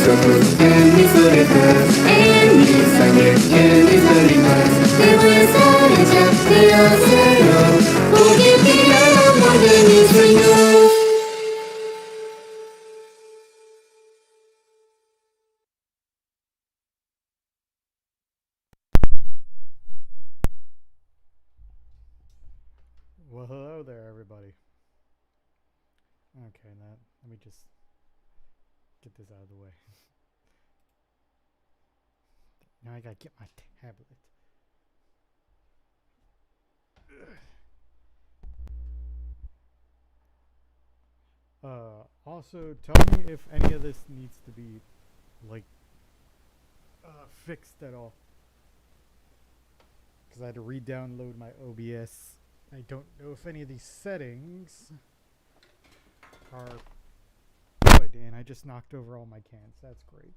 Well, hello there, everybody. Okay, now let me just get this out of the way. Now I gotta get my tablet. Also, tell me if any of this needs to be, like, fixed at all. Because I had to re-download my OBS. I don't know if any of these settings are good, and I just knocked over all my cans. That's great.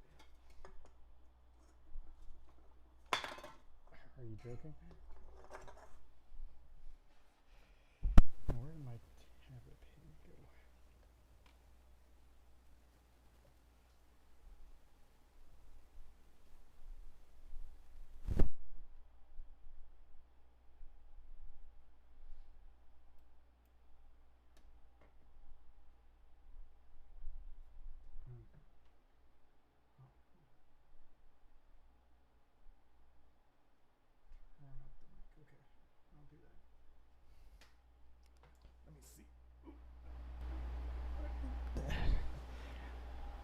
Are you joking? Where did my tablet page go? Okay, I'll do that. Let me see.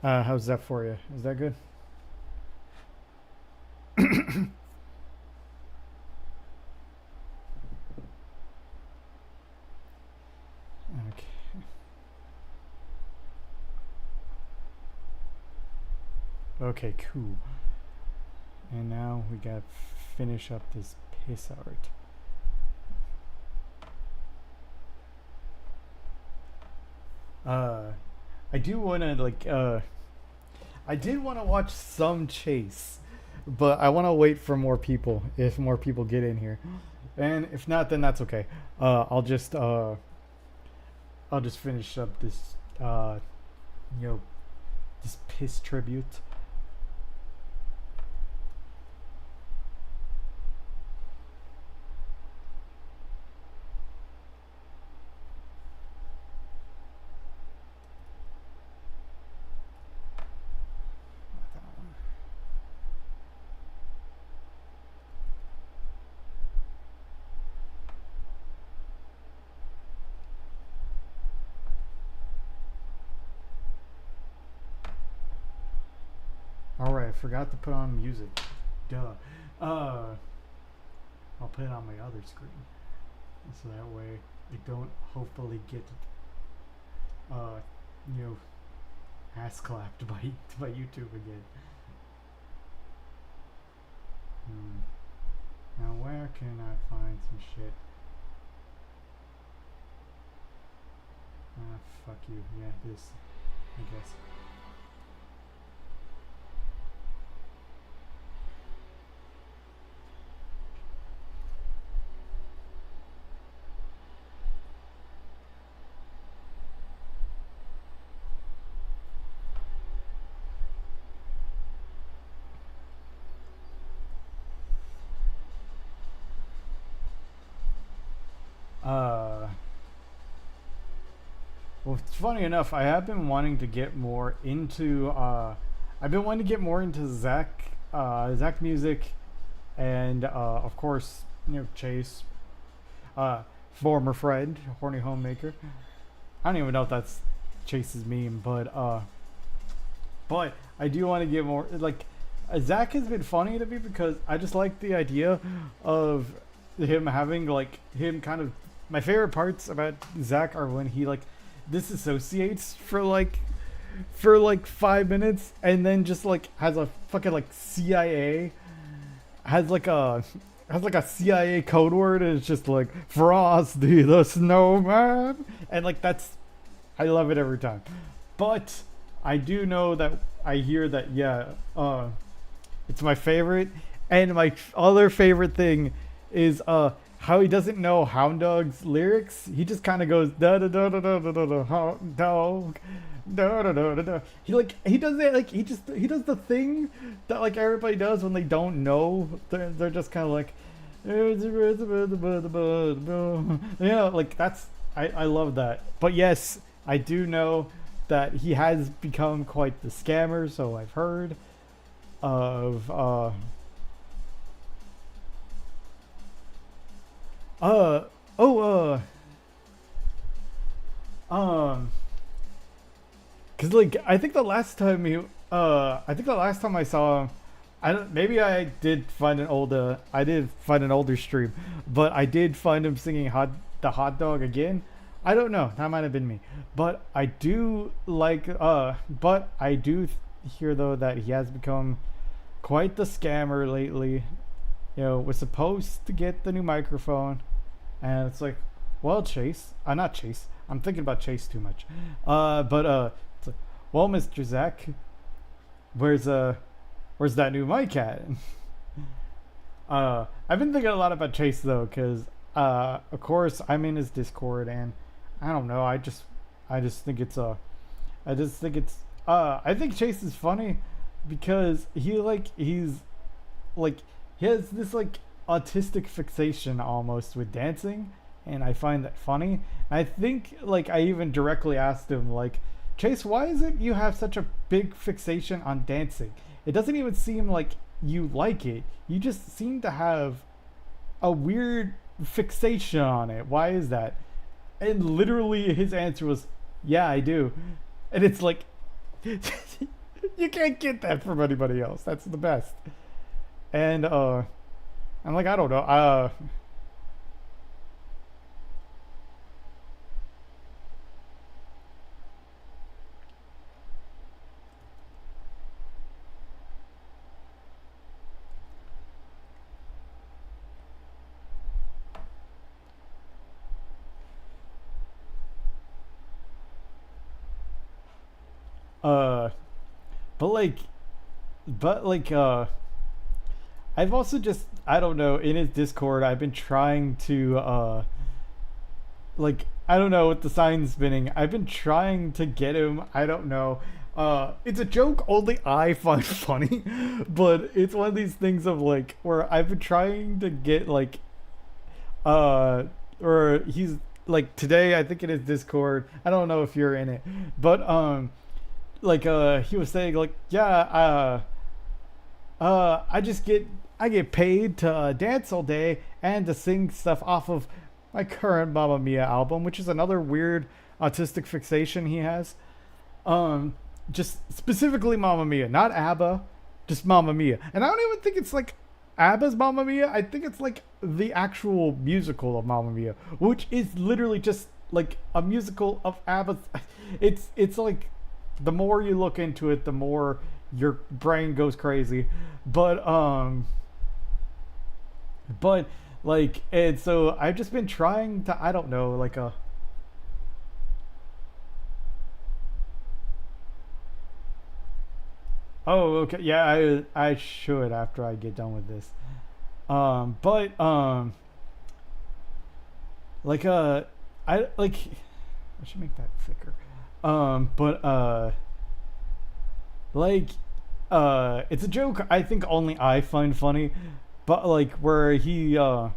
How's that for you? Is that good? Okay. Okay, cool. And now we gotta finish up this piss art. I do wanna I did wanna watch some Chase, but I wanna wait for more people. If more people get in here, and if not, then that's okay. I'll just finish up this this piss tribute. Alright, I forgot to put on music. Duh. I'll put it on my other screen. So that way I don't hopefully get ass clapped by YouTube again. Now where can I find some shit? Fuck you. Yeah, this, I guess. Well, it's funny enough, I have been wanting to get more into Zach music, and of course, Chase, former friend, horny homemaker. I don't even know if that's Chase's meme, but I do want to get more. Like, Zach has been funny to me because I just like the idea of him having him kind of. My favorite parts about Zach are when he disassociates for 5 minutes and then just has a fucking CIA has a CIA code word, and it's just Frosty the Snowman, and that's, I love it every time. But I do know that I hear that it's my favorite, and my other favorite thing is how he doesn't know Hound Dog's lyrics. He just kind of goes da da da da da da da da hound dog, no, no, no, no, no. He does it like he does the thing that like everybody does when they don't know. They're just kind of like, yeah, like that's I love that. But yes, I do know that he has become quite the scammer. So I've heard of uh oh um cuz like I think the last time I saw him, I don't, maybe I did find an older stream, but I did find him singing the hot dog again. I don't know, that might have been me. But I do like but I do hear though that he has become quite the scammer lately. You know, was supposed to get the new microphone, and it's like, well, Chase, not Chase. I'm thinking about Chase too much. But it's like, well, Mr. Zach, where's that new mic at? I've been thinking a lot about Chase though, because of course I'm in his Discord, and I don't know. I just think it's I think Chase is funny because he's like he has this like autistic fixation almost with dancing, and I find that funny. I think like I even directly asked him like, Chase, why is it you have such a big fixation on dancing? It doesn't even seem like you like it. You just seem to have a weird fixation on it. Why is that? And literally his answer was, yeah, I do. And it's like, you can't get that from anybody else. That's the best. And I'm like, I don't know. Uh, but like, but like, I've also just, I don't know, in his Discord, I've been trying to, like, I don't know, with the sign spinning, I've been trying to get him, I don't know. It's a joke only I find funny, but it's one of these things of like, where I've been trying to get like, or he's like today, I think in his Discord, I don't know if you're in it, but, like, he was saying like, yeah, I get paid to dance all day and to sing stuff off of my current Mamma Mia album, which is another weird autistic fixation he has. Just specifically Mamma Mia, not ABBA, just Mamma Mia. And I don't even think it's like ABBA's Mamma Mia. I think it's like the actual musical of Mamma Mia, which is literally just like a musical of ABBA. It's like the more you look into it, the more your brain goes crazy. But like, and so I've just been trying to, I don't know, like a, oh, okay, yeah, I should after I get done with this. But like I like, I should make that thicker. But like, it's a joke I think only I find funny, but like where he I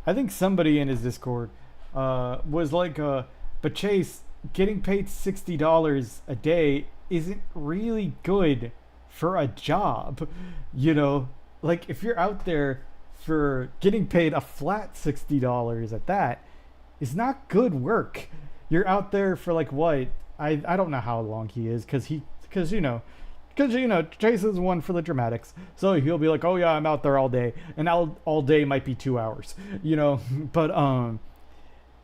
think somebody in his Discord was like, but Chase, getting paid $60 a day isn't really good for a job, you know, like if you're out there for getting paid a flat $60 at that is not good work. You're out there for like what, I don't know how long he is, because you know Chase is one for the dramatics, so he'll be like, oh yeah, I'm out there all day, and all day might be 2 hours, you know. But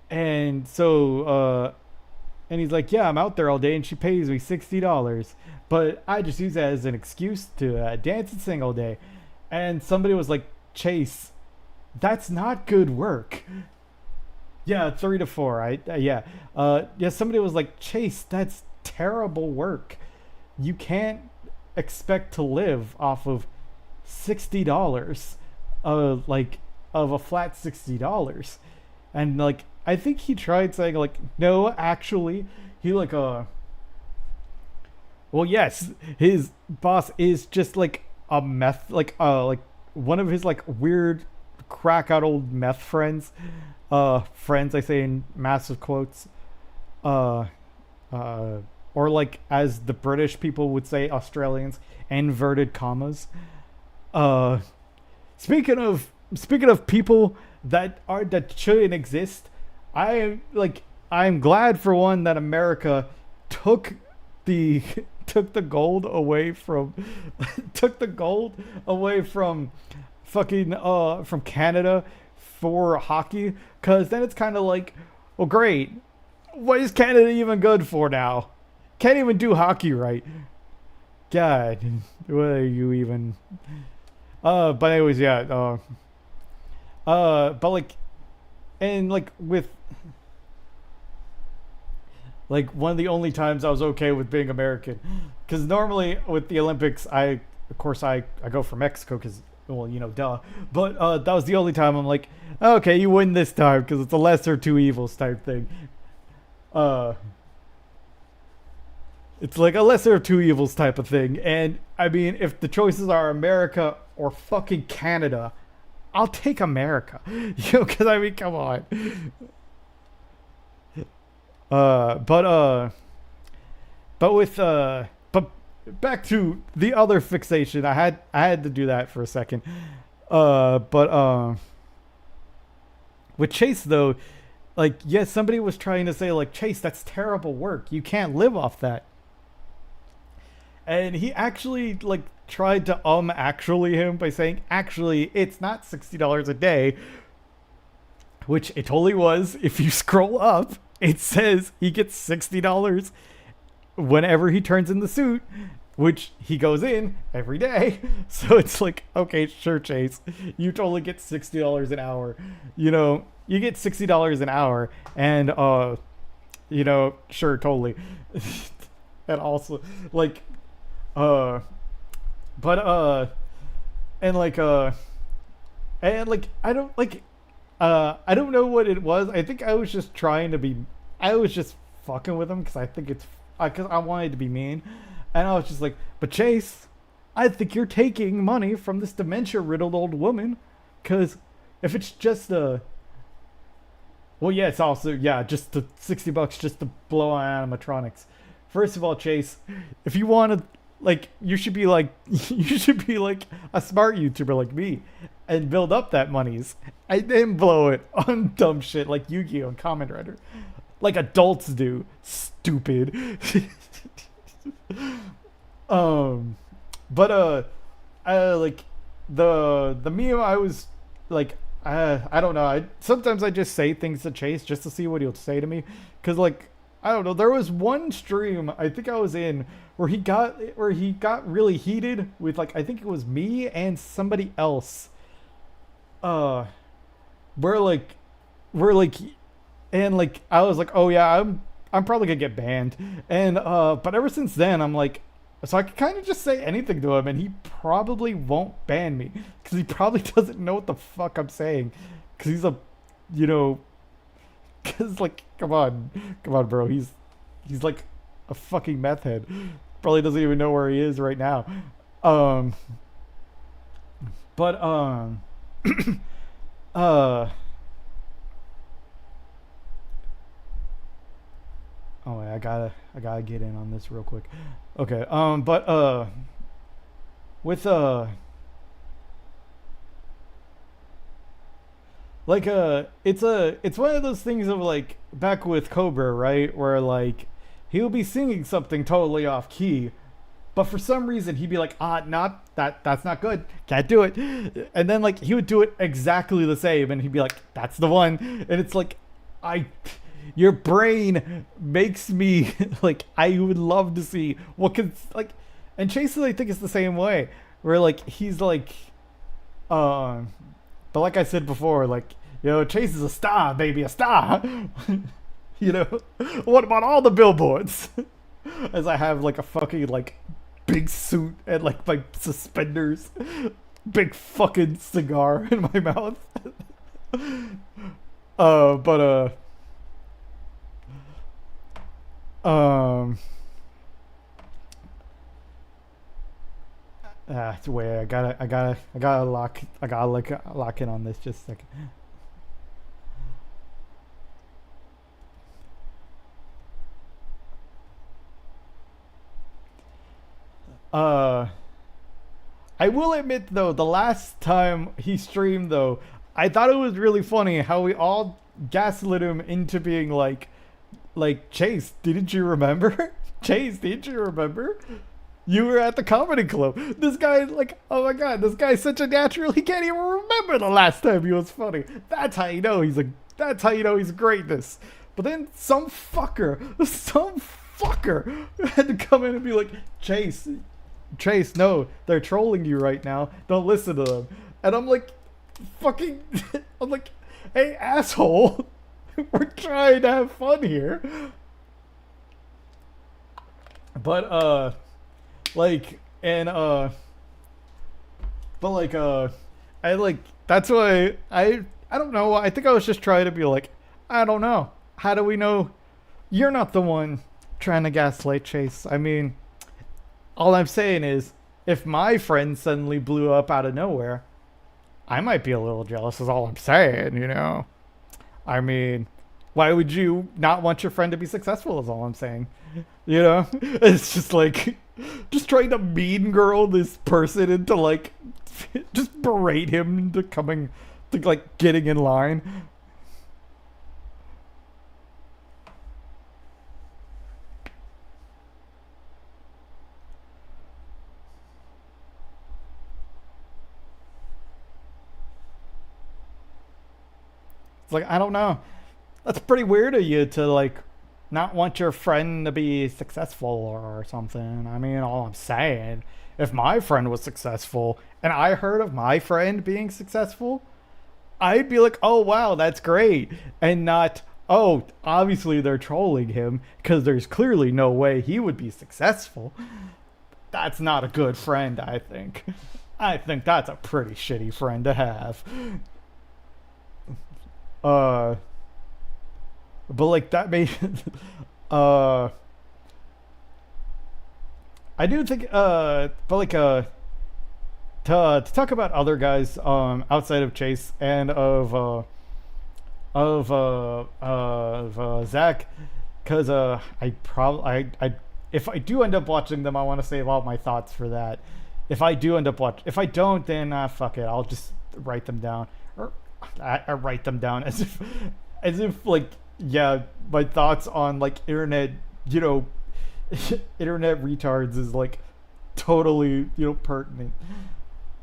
and so and he's like, yeah, I'm out there all day and she pays me $60, but I just use that as an excuse to dance and sing all day. And somebody was like, Chase, that's not good work. Yeah, 3 to 4. Yeah. Somebody was like, Chase, that's terrible work. You can't expect to live off of $60, like of a flat $60. And like, I think he tried saying like, no, actually, he like Well, yes, his boss is just like a meth, like one of his like weird crack out old meth friends. Friends, I say in massive quotes. Uh, uh, or like as the British people would say, Australians, inverted commas. Uh, speaking of people that shouldn't exist, I'm glad for one that America took the took the gold away from took the gold away from fucking from Canada for hockey, cuz then it's kind of like, well, great, what is Canada even good for now? Can't even do hockey right. God, what are you even? But anyways, yeah. But like, and like with like one of the only times I was okay with being American, because normally with the Olympics, of course I go for Mexico because, well, duh. But that was the only time I'm like, okay, you win this time because it's a lesser two evils type thing. Uh, it's like a lesser of two evils type of thing. And I mean, if the choices are America or fucking Canada, I'll take America. Because I mean, come on. But but back to the other fixation. I had to do that for a second. But with Chase though, like, yes, somebody was trying to say like, Chase, that's terrible work. You can't live off that. And he actually like tried to actually him by saying, actually, it's not $60 a day, which it totally was. If you scroll up, it says he gets $60 whenever he turns in the suit, which he goes in every day. So it's like, okay, sure, Chase, you totally get $60 an hour. You get $60 an hour, and sure, totally. And also, like, but and like I don't like I don't know what it was. I think I was just I was just fucking with him because I think it's because I wanted to be mean, and I was just like, but Chase, I think you're taking money from this dementia riddled old woman, because if it's just well, yeah, it's also, yeah, just the $60 just to blow on animatronics. First of all, Chase, if you want to, like, you should be like a smart YouTuber like me and build up that monies and then blow it on dumb shit like Yu-Gi-Oh and Kamen Rider, like adults do. Stupid. But like the meme, I was like, I don't know. Sometimes I just say things to Chase just to see what he'll say to me, because like, I don't know. There was one stream I think I was in where he got really heated with, like, I think it was me and somebody else. Uh, we're like, and like I was like, oh yeah, I'm probably gonna get banned. And but ever since then, I'm like, so I can kind of just say anything to him, and he probably won't ban me because he probably doesn't know what the fuck I'm saying, because he's a, you know, because like, come on, bro, he's like a fucking meth head. Probably doesn't even know where he is right now. Um, but uh. Oh wait, I gotta get in on this real quick. Okay. But with like it's one of those things of like back with Cobra, right? Where like he'll be singing something totally off key, but for some reason he'd be like, not that's not good, can't do it. And then like he would do it exactly the same, and he'd be like, that's the one. And it's like, your brain makes me like, I would love to see what could, like, and Chase, I think, is the same way, where like he's like, but like I said before, like, Chase is a star, baby, a star. What about all the billboards? As I have like a fucking like big suit and like my suspenders, big fucking cigar in my mouth. But Wait, I gotta lock in on this just a second. Uh, I will admit though, the last time he streamed though, I thought it was really funny how we all gaslit him into being like Chase, didn't you remember? Chase, didn't you remember? You were at the comedy club. This guy, like, oh my god, this guy's such a natural. He can't even remember the last time he was funny. That's how you know he's a. That's how you know he's greatness. But then some fucker had to come in and be like, Chase, no, they're trolling you right now. Don't listen to them. And I'm like, fucking, I'm like, hey asshole, we're trying to have fun here. But like and but like I like that's why I don't know, I think I was just trying to be like, I don't know, how do we know you're not the one trying to gaslight Chase? I mean, all I'm saying is if my friend suddenly blew up out of nowhere, I might be a little jealous, is all I'm saying, you know. I mean, why would you not want your friend to be successful, is all I'm saying. You know? It's just like, just trying to mean girl this person into like, just berate him into coming, to like getting in line. It's like, I don't know. That's pretty weird of you to like not want your friend to be successful or something. I mean, all I'm saying, if my friend was successful and I heard of my friend being successful, I'd be like, oh wow, that's great. And not, oh, obviously they're trolling him because there's clearly no way he would be successful. That's not a good friend, I think. I think that's a pretty shitty friend to have. Uh, but like that made, uh, I do think, but like, to talk about other guys, outside of Chase and of Zach, because I probably I if I do end up watching them, I want to save all my thoughts for that. If I do end up if I don't, then fuck it, I'll just write them down, or I write them down as if like, yeah, my thoughts on like internet, you know, internet retards is like totally, you know, pertinent.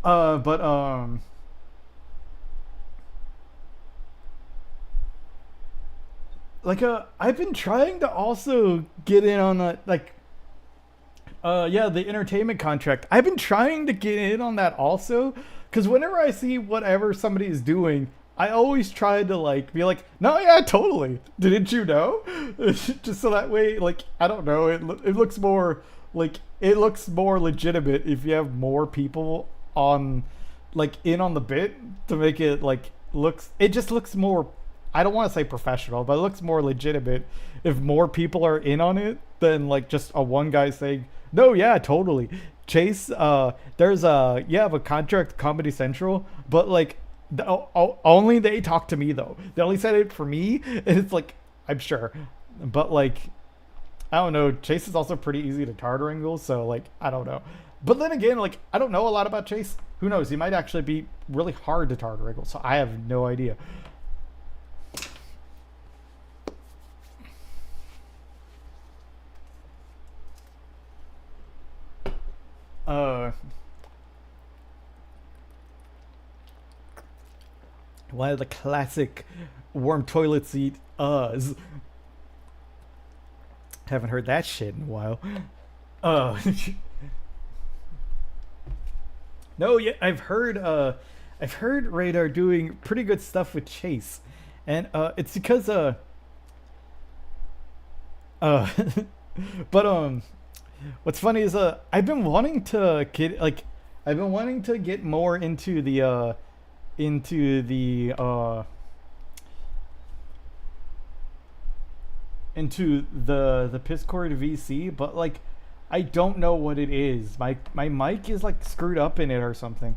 But like I've been trying to also get in on the like yeah, the entertainment contract. I've been trying to get in on that also, because whenever I see whatever somebody is doing, I always try to like be like, no, yeah, totally. Didn't you know? Just so that way, like, I don't know, it looks more like, it looks more legitimate if you have more people on, like, in on the bit, to make it like looks. It just looks more. I don't want to say professional, but it looks more legitimate if more people are in on it than like just a one guy saying, no, yeah, totally. Chase, there's a, you have a contract with Comedy Central, but like, only they talk to me though. They only said it for me, and it's like, I'm sure, but like, I don't know. Chase is also pretty easy to target wrangle, so like, I don't know. But then again, like, I don't know a lot about Chase. Who knows? He might actually be really hard to target wrangle, so I have no idea. Uh, One of the classic warm toilet seat uhs. Haven't heard that shit in a while. Uh, no, yeah, I've heard Radar doing pretty good stuff with Chase, and it's because uh, but what's funny is I've been wanting to get more into the Discord VC, but like I don't know what it is. My mic is like screwed up in it or something.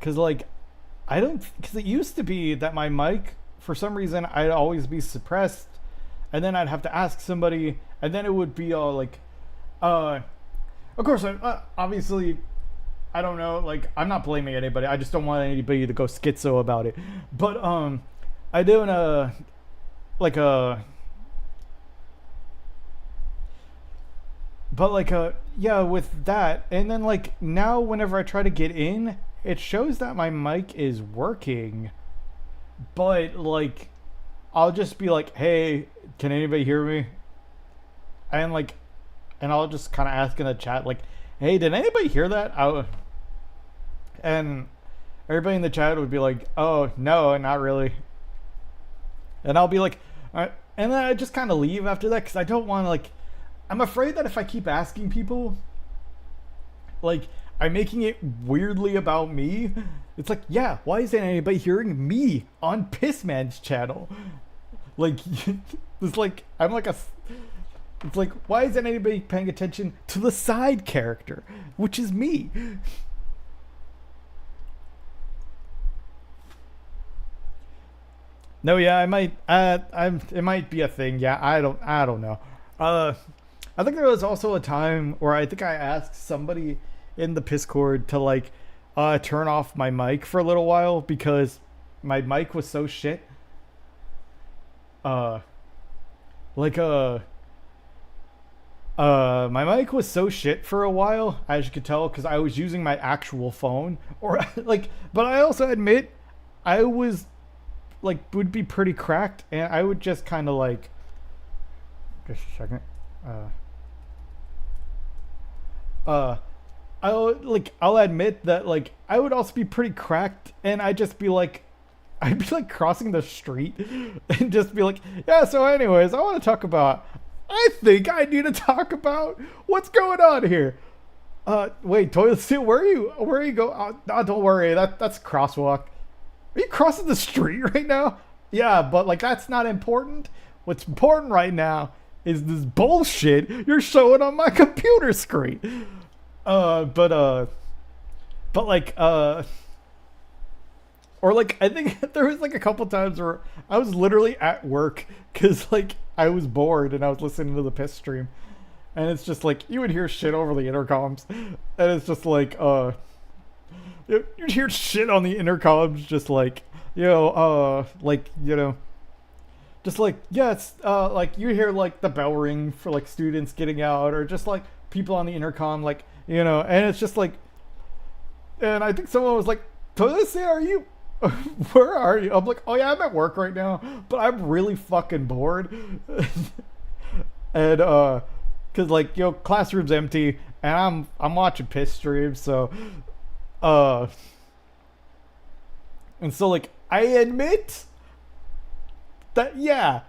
Cause like I don't. Cause it used to be that my mic, for some reason, I'd always be suppressed, and then I'd have to ask somebody, and then it would be all like, uh, of course, obviously, I don't know. Like I'm not blaming anybody. I just don't want anybody to go schizo about it. But I do like a but like yeah, with that, and then like now whenever I try to get in, it shows that my mic is working, but like I'll just be like, hey, can anybody hear me? And like, and I'll just kind of ask in the chat like, hey, did anybody hear that? And everybody in the chat would be like, oh no, not really. And I'll be like, all right. And then I just kind of leave after that because I don't want to like, I'm afraid that if I keep asking people, like, I'm making it weirdly about me. It's like, yeah, why isn't anybody hearing me on Pissman's channel? Like, it's like, I'm like a. It's like, why isn't anybody paying attention to the side character, which is me? No, yeah, I might. It might be a thing. Yeah, I don't know. I think there was also a time where I think I asked somebody in the Discord to like, turn off my mic for a little while because my mic was so shit. Uh, like my mic was so shit for a while, as you could tell, because I was using my actual phone, or like. But I also admit, I was like would be pretty cracked, and I would just kind of like. Just a second. I'll admit that like I would also be pretty cracked, and I'd just be like, I'd be like crossing the street, and just be like, yeah. So, anyways, I want to talk about. I think I need to talk about what's going on here. Wait, toilet seat. Where are you? Where are you go? Oh, don't worry. That's crosswalk. Are you crossing the street right now? Yeah, but like that's not important. What's important right now is this bullshit you're showing on my computer screen. But like, or like, I think there was like a couple times where I was literally at work because like I was bored and I was listening to the piss stream, and it's just like you would hear shit over the intercoms, and it's just like you'd hear shit on the intercoms, just like like just like yeah, it's like you hear like the bell ring for like students getting out, or just like people on the intercom, like and it's just like, and I think someone was like, "Toyota, are you? Where are you?" I'm like, "Oh yeah, I'm at work right now, but I'm really fucking bored." And cause like classroom's empty, and I'm watching piss streams, so and so like I admit that yeah,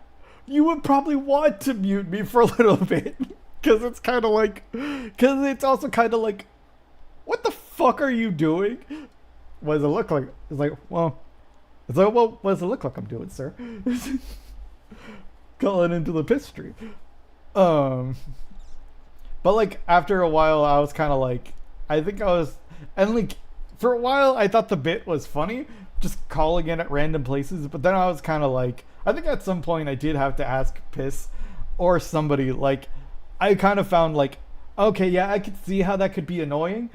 you would probably want to mute me for a little bit. Because it's kind of like, because it's also kind of like, what the fuck are you doing? What does it look like? It's like, well, what does it look like I'm doing, sir? Calling into the piss stream. But like after a while, I was kind of like, I think I was, and like for a while, I thought the bit was funny, just calling in at random places. But then I was kind of like, I think at some point I did have to ask Piss or somebody like. I kind of found like, okay, yeah, I could see how that could be annoying,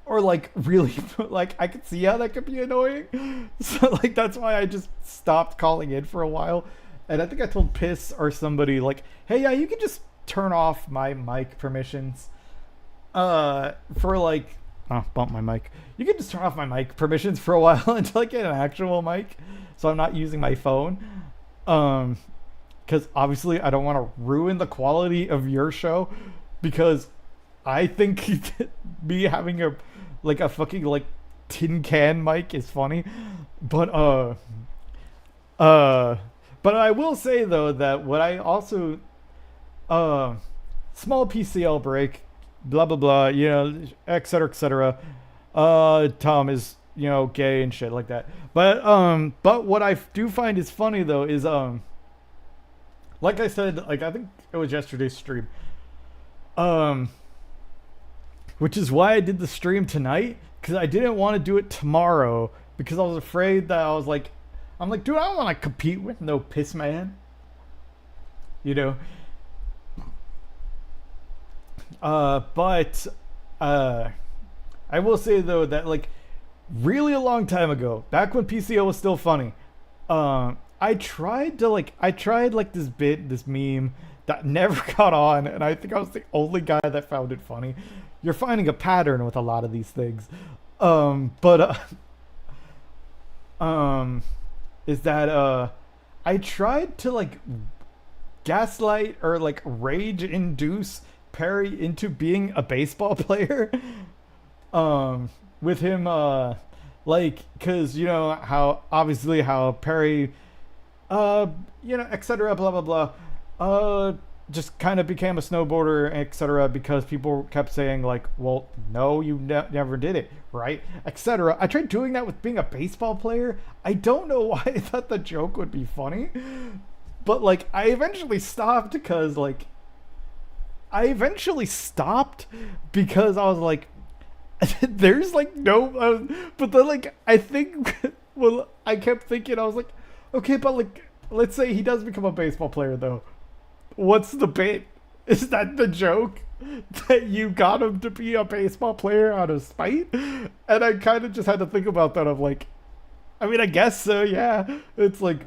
or like really, like I could see how that could be annoying. So like that's why I just stopped calling in for a while, and I think I told Piss or somebody like, hey, yeah, you can just turn off my mic permissions, for like, oh, bump my mic. You can just turn off my mic permissions for a while until I get an actual mic, so I'm not using my phone, because obviously I don't want to ruin the quality of your show, because I think me having a fucking like tin can mic is funny, but I will say though that what I also small PCL break, blah blah blah, etc etc. Tom is gay and shit like that, but what I do find is funny though is like I said, like I think it was yesterday's stream. which is why I did the stream tonight, because I didn't want to do it tomorrow because I was afraid that I'm like, dude, I don't want to compete with no piss man, you know. But I will say though that like really a long time ago, back when PCO was still funny, I tried like this meme that never got on, and I think I was the only guy that found it funny. You're finding a pattern with a lot of these things. But is that I tried to like gaslight or like rage induce Perry into being a baseball player. With him like, cause you know how Perry etc blah blah blah just kind of became a snowboarder, etc., because people kept saying like, well, no, you never did it, right, etc. I tried doing that with being a baseball player. I don't know why I thought the joke would be funny, but like I eventually stopped because I was like, there's like no but then like I think well, I kept thinking, I was like, okay, but like let's say he does become a baseball player though, what's the bit? Is that the joke, that you got him to be a baseball player out of spite? And I kind of just had to think about that of like, I mean, I guess so, yeah. It's like,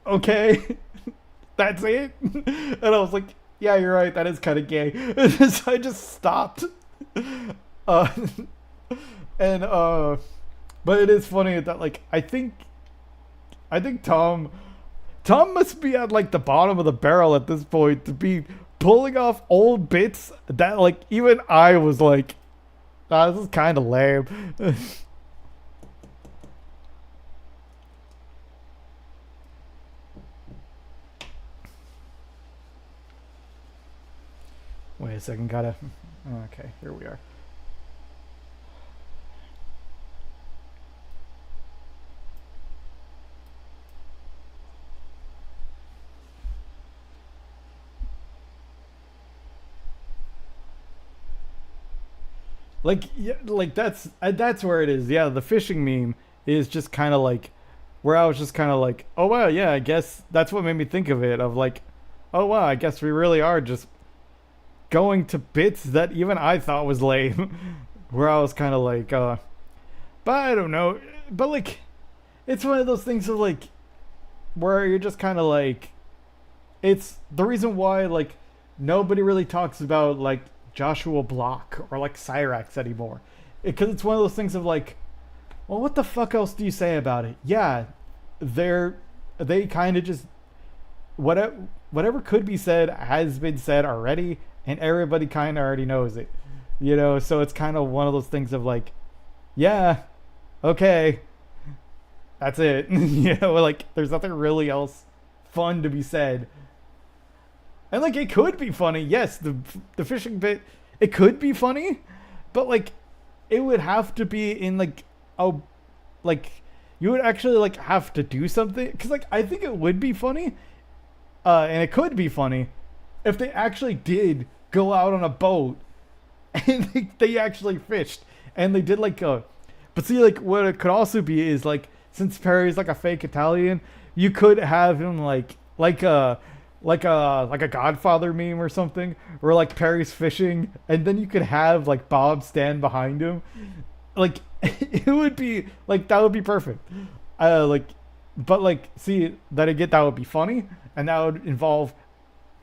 okay, that's it. And I was like, yeah, you're right, that is kind of gay. So I just stopped. uh and but it is funny that like I think Tom must be at like the bottom of the barrel at this point to be pulling off old bits that like even I was like, ah, this is kind of lame. Wait a second, gotta, okay, here we are. Like, yeah, like that's where it is. Yeah, the fishing meme is just kind of like where I was just kind of like, oh wow, yeah, I guess that's what made me think of it. Of like, oh wow, I guess we really are just going to bits that even I thought was lame. Where I was kind of like, but I don't know. But like, it's one of those things of like, where you're just kind of like, it's the reason why like nobody really talks about like Joshua Block or like Cyrax anymore, because it's one of those things of like, well, what the fuck else do you say about it? Yeah, they kind of just whatever could be said has been said already, and everybody kind of already knows it, you know. So it's kind of one of those things of like, yeah, okay, that's it. You know, like there's nothing really else fun to be said. And like it could be funny, yes, the fishing bit, it could be funny, but like it would have to be in like a like you would actually like have to do something, because like I think it would be funny, and it could be funny if they actually did go out on a boat and they actually fished and they did like a, but see like what it could also be is like, since Perry's like a fake Italian, you could have him like a Godfather meme or something, where like Perry's fishing and then you could have like Bob stand behind him. Like it would be like, that would be perfect. Like, but like, see that that would be funny, and that would involve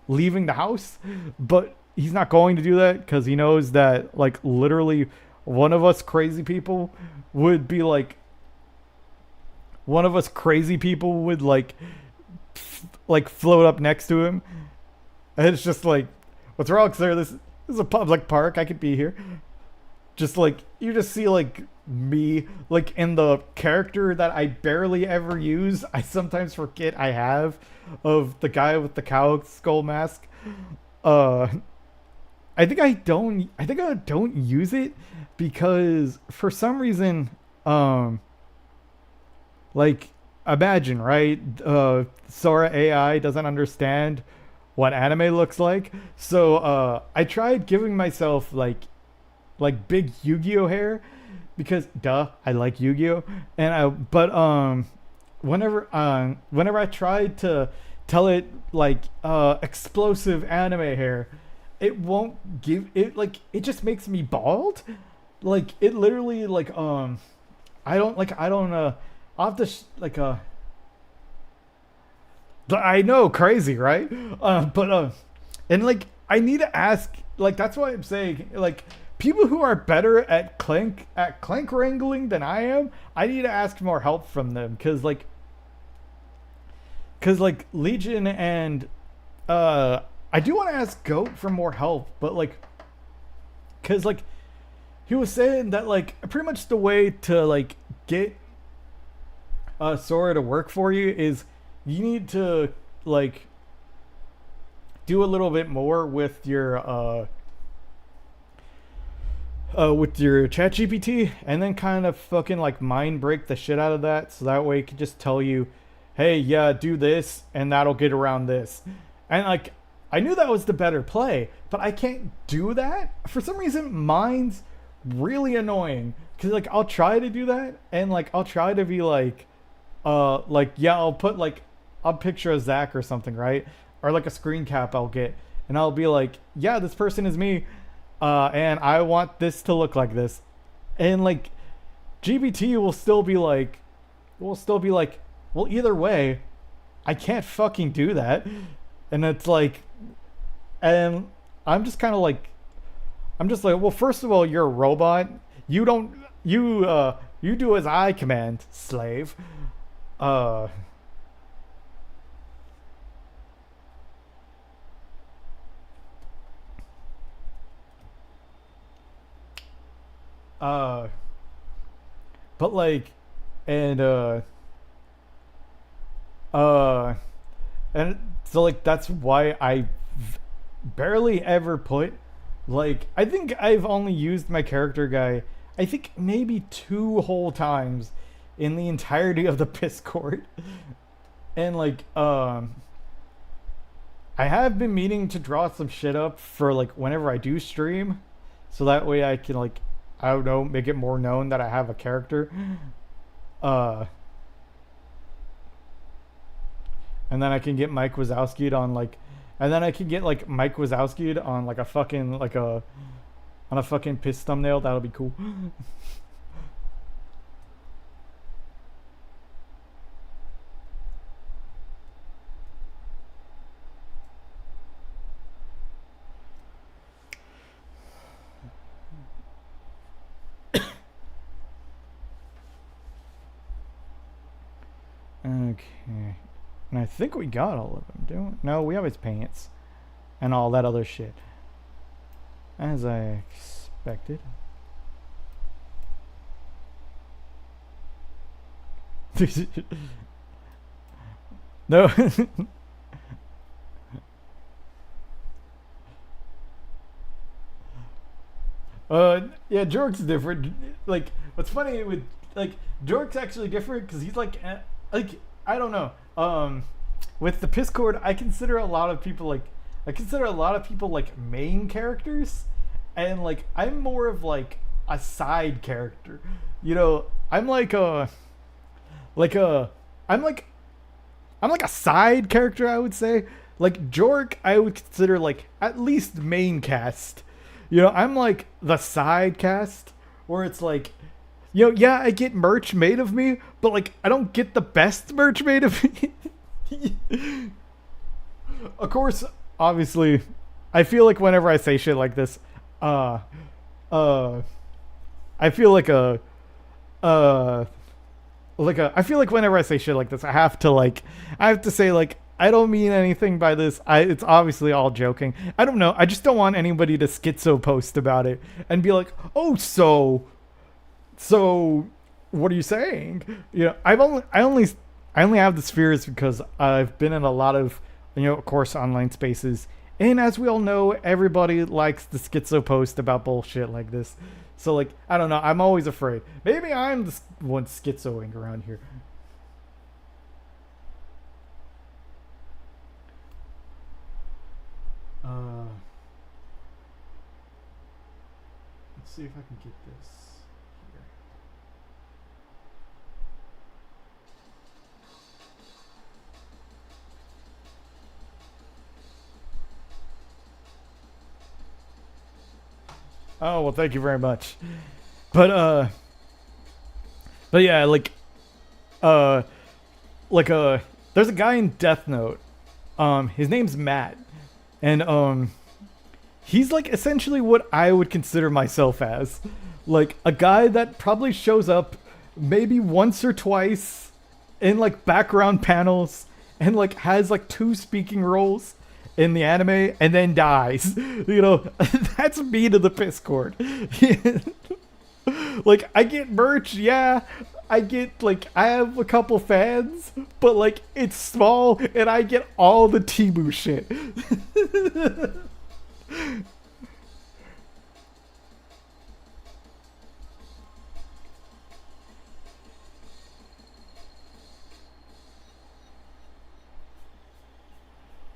leaving the house, but he's not going to do that because he knows that like literally one of us crazy people would be like, float up next to him, and it's just like, what's wrong, sir? This is a public park, I could be here. Just like, you just see like me like in the character that I barely ever use, I sometimes forget I have, of the guy with the cow skull mask. I think I don't use it because for some reason, like, imagine, right? Sora AI doesn't understand what anime looks like. So I tried giving myself like like big Yu-Gi-Oh hair, because duh, I like Yu-Gi-Oh, and I but whenever I tried to tell it like explosive anime hair, it won't give it, like it just makes me bald. Like it literally like I don't I'll have to like I know, crazy, right? But and like I need to ask, like that's why I'm saying, like people who are better at clank wrangling than I am, I need to ask more help from them, cause like Legion and I do want to ask Goat for more help, but like cause like he was saying that like pretty much the way to like get Sora to work for you is you need to like do a little bit more with your chat GPT, and then kind of fucking like mind break the shit out of that, so that way it can just tell you, hey, yeah, do this and that'll get around this. And like I knew that was the better play, but I can't do that for some reason. Mine's really annoying, because like I'll try to do that, and like I'll try to be like yeah, I'll put like I'll picture a Zach or something, right? Or like a screen cap I'll get, and I'll be like, yeah, this person is me, and I want this to look like this, and like GBT will still be like, well, either way, I can't fucking do that, and it's like, and I'm just like, well, first of all, you're a robot. You don't you do as I command, slave. Uh, uh, but like, and uh, and so like that's why I barely ever put, like I think I've only used my character guy, I think maybe two whole times in the entirety of the piss court. And like I have been meaning to draw some shit up for like whenever I do stream, so that way I can like, I don't know, make it more known that I have a character. Uh and then I can get Mike Wazowski on like, and then I can get like Mike Wazowski on like a fucking like a on a fucking piss thumbnail. That'll be cool. Okay. And I think we got all of them, don't we? No, we have his pants and all that other shit. As I expected. No. Yeah, Jork's different. Like, what's funny with like Jork's actually different because he's like I don't know. With the Piscord, I consider a lot of people like main characters, and like I'm more of like a side character. You know, I'm like a I'm like I'm like a side character, I would say. Like Jork, I would consider like at least main cast. You know, I'm like the side cast, where it's like, you know, yeah, I get merch made of me, but like I don't get the best merch made of me. Of course, obviously, I feel like whenever I say shit like this, uh, uh, I feel uh, I feel like whenever I say shit like this, I have to say like, I don't mean anything by this. It's obviously all joking. I don't know. I just don't want anybody to schizo post about it and be like, oh, so what are you saying? You know, I only have the spheres because I've been in a lot of, you know, of course, online spaces, and as we all know, everybody likes the schizo post about bullshit like this. So like, I don't know, I'm always afraid maybe I'm the one schizoing around here. uh Let's see if I can get this here. Oh, well, thank you very much. But yeah, uh, there's a guy in Death Note. His name's Matt, and he's like essentially what I would consider myself as, like a guy that probably shows up maybe once or twice in like background panels and like has like 2 speaking roles in the anime and then dies. You know, that's me to the piss cord. Like, I get merch, yeah. I have a couple fans, but like it's small and I get all the Temu shit.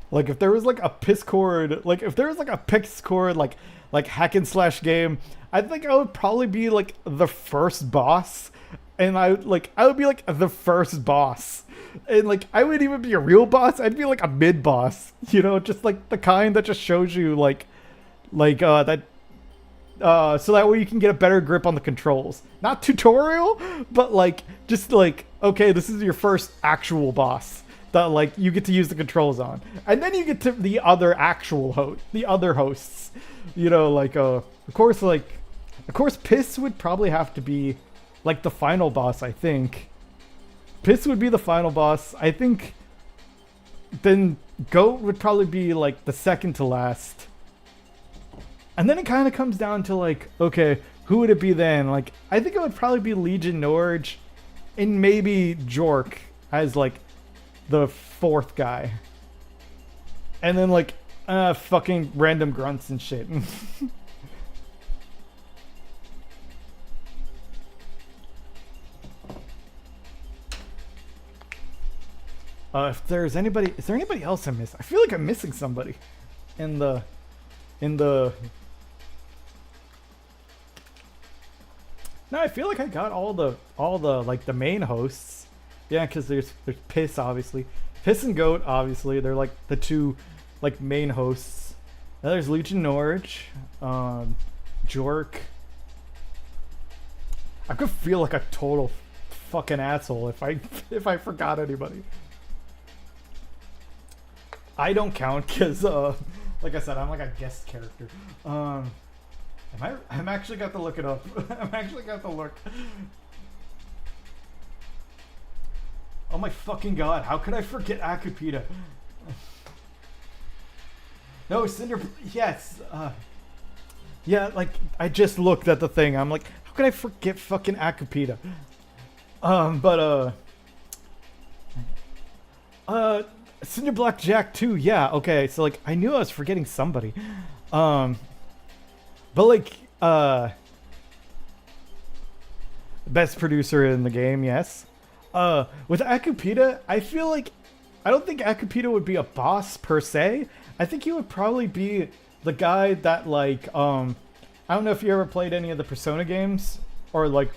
Like if there was like a Pisscord, like hack and slash game, I think I would probably be like the first boss, and I would be like the first boss, and like I wouldn't even be a real boss. I'd be like a mid boss, you know, just like the kind that just shows you that so that way you can get a better grip on the controls. Not tutorial, but like just like, okay, this is your first actual boss that like you get to use the controls on, and then you get to the other hosts, you know, like of course Piss would probably have to be like the final boss. I think Piss would be the final boss. I think then Goat would probably be like the second to last, and then it kind of comes down to like, okay, who would it be then? Like I think it would probably be Legion Norge and maybe Jork as like the 4th guy, and then like fucking random grunts and shit. If there's anybody, is there anybody else I missed? I feel like I'm missing somebody in the no, I feel like I got all the like the main hosts. Yeah, because there's Piss, obviously. Piss and Goat, obviously. They're like the 2 like main hosts. Then there's Legion Norge, Jork. I could feel like a total fucking asshole if I forgot anybody. I don't count because like I said, I'm like a guest character. I'm actually got to look it up. I'm actually got to look. Oh my fucking god, how could I forget Akupita? No, Cinder, yes. Yeah, like, I just looked at the thing. I'm like, how could I forget fucking Akupita? Cinder Black Jack 2, yeah, okay, so like, I knew I was forgetting somebody. But like, best producer in the game, yes. With Akupita, I feel like I don't think Akupita would be a boss per se. I think he would probably be the guy that like I don't know if you ever played any of the Persona games or like,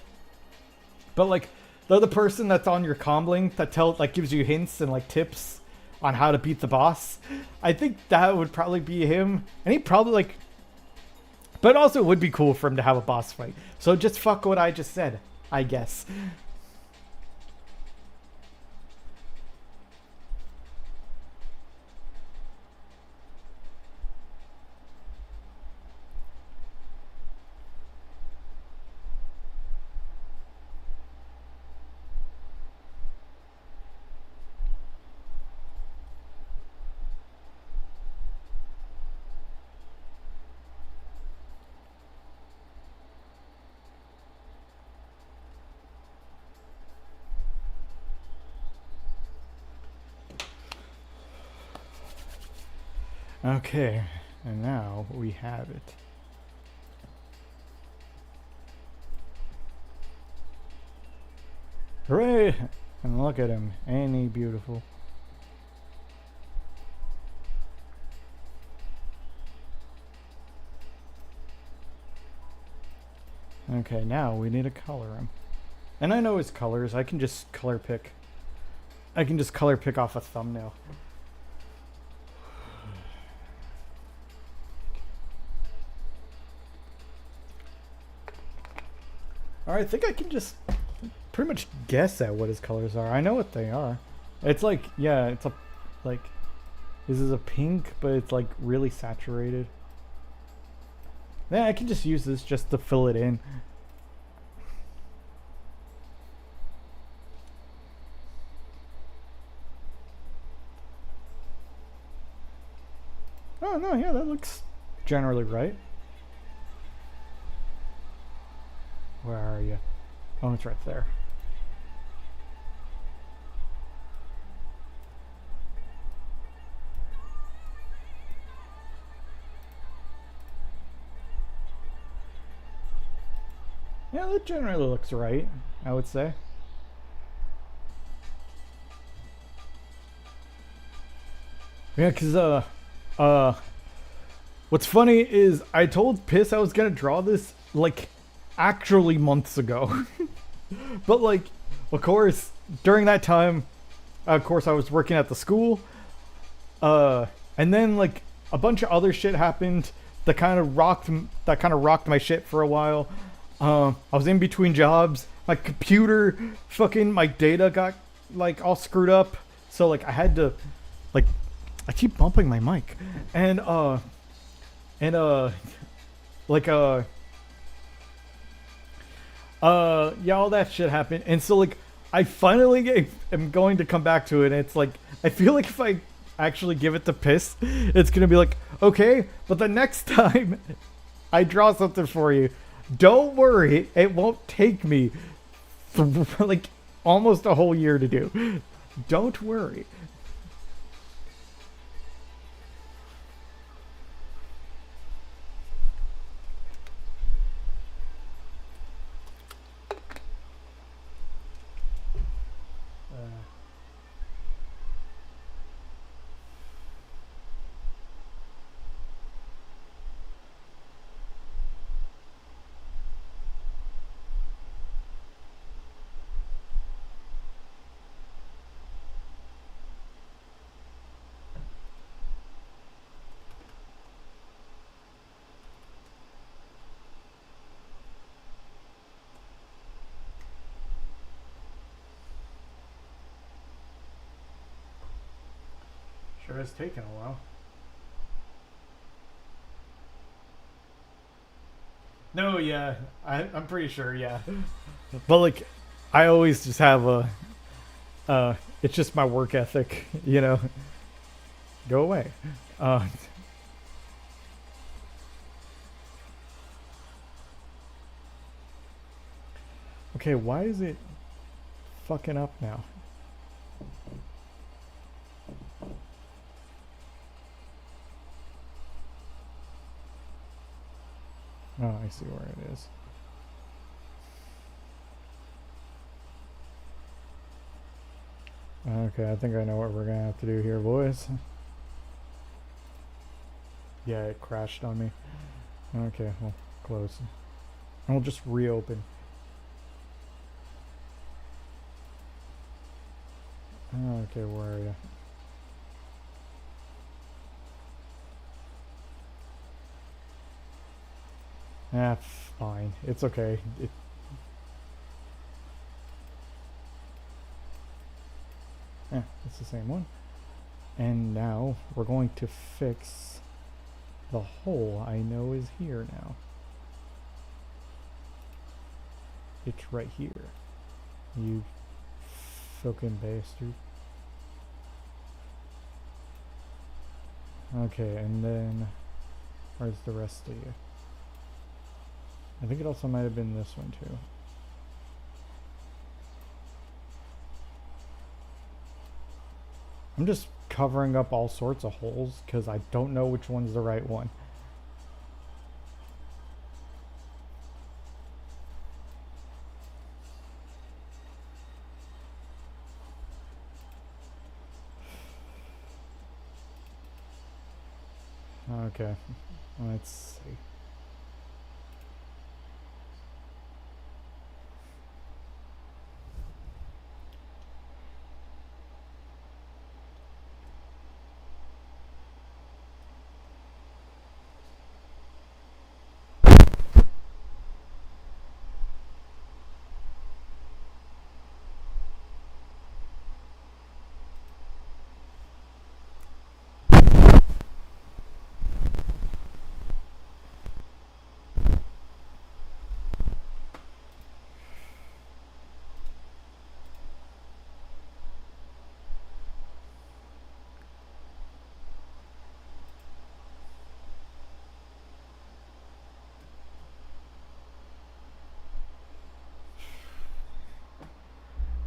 but like the other person that's on your combling that gives you hints and like tips on how to beat the boss. I think that would probably be him, and he probably like. But also it would be cool for him to have a boss fight. So just fuck what I just said, I guess. Okay, and now we have it. Hooray! And look at him, ain't he beautiful? Okay, now we need to color him. And I know his colors. I can just color pick. I can just color pick off a thumbnail. Alright, I think I can just pretty much guess at what his colors are. I know what they are. It's like, yeah, it's a, like, this is a pink, but it's like really saturated. Yeah, I can just use this just to fill it in. Oh, no, yeah, that looks generally right. Where are you? Oh, it's right there. Yeah, that generally looks right, I would say. Yeah, cause what's funny is I told Piss I was gonna draw this like actually months ago, but like, of course, during that time, of course I was working at the school, and then like a bunch of other shit happened that kind of rocked my shit for a while. I was in between jobs. My computer, fucking, my data got like all screwed up. So like I had to, like, I keep bumping my mic, and like yeah, all that shit happened, and so like I finally am going to come back to it. And it's like I feel like if I actually give it to Piss, it's gonna be like, okay, but the next time I draw something for you, don't worry, it won't take me like almost a whole year to do. Don't worry. Sure has taken a while. No, yeah, I'm pretty sure, yeah. But like, I always just have it's just my work ethic, you know. Go away. Uh, okay, why is it fucking up now? Oh, I see where it is. Okay, I think I know what we're gonna have to do here, boys. Yeah, it crashed on me. Okay, well, close. And we'll just reopen. Okay, where are you? Ah, fine. It's okay. Yeah, it's the same one. And now we're going to fix the hole I know is here now. It's right here. You fucking bastard. Okay, and then where's the rest of you? I think it also might have been this one too. I'm just covering up all sorts of holes because I don't know which one's the right one. Okay, let's see.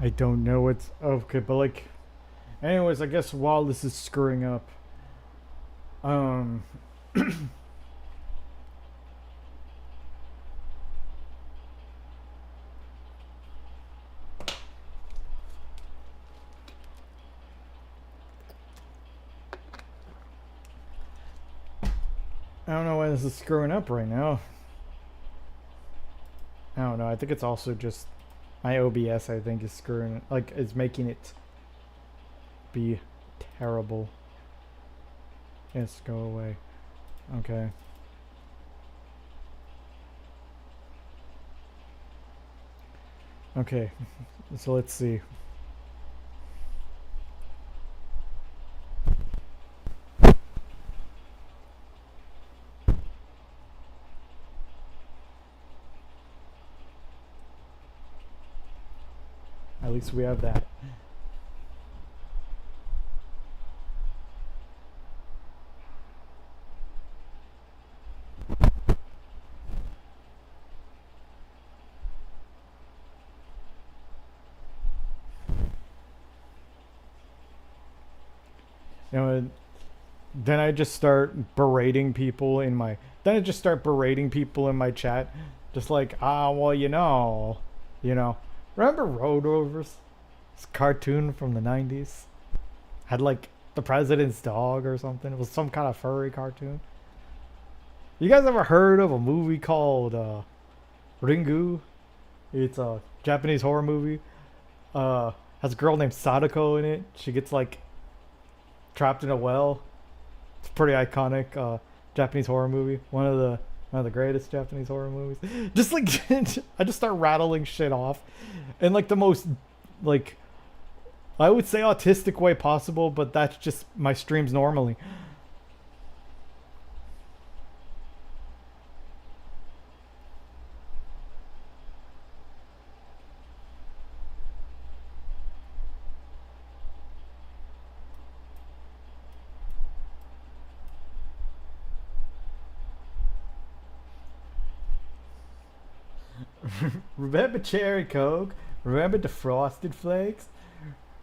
I don't know what's okay, but like, anyways, I guess while this is screwing up, um, I don't know why this is screwing up right now. I don't know. I think it's also just my OBS. I think is screwing, like, is making it be terrible. Yes, go away. Okay. Okay. So let's see. At least we have that. You know, then I just start berating people in my. Then I just start berating people in my chat, just like, well, you know. Remember Road Rovers? This cartoon from the '90s had like the president's dog or something. It was some kind of furry cartoon. You guys ever heard of a movie called Ringu? It's a Japanese horror movie. Has a girl named Sadako in it. She gets like trapped in a well. It's a pretty iconic Japanese horror movie. One of the greatest Japanese horror movies. Just like I just start rattling shit off, in like the most like I would say autistic way possible, but that's just my streams normally. Remember Cherry Coke? Remember the Frosted Flakes?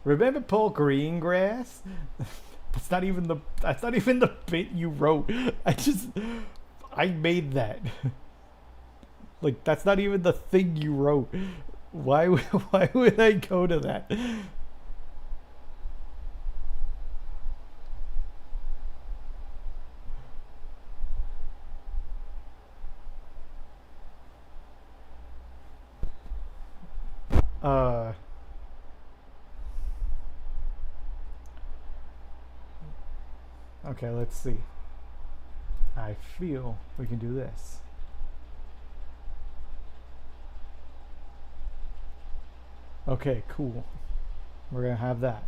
Remember Paul Greengrass? That's not even the bit you wrote. I made that. Like that's not even the thing you wrote. Why would I go to that? Uh okay, let's see. I feel we can do this. Okay, cool. We're gonna have that.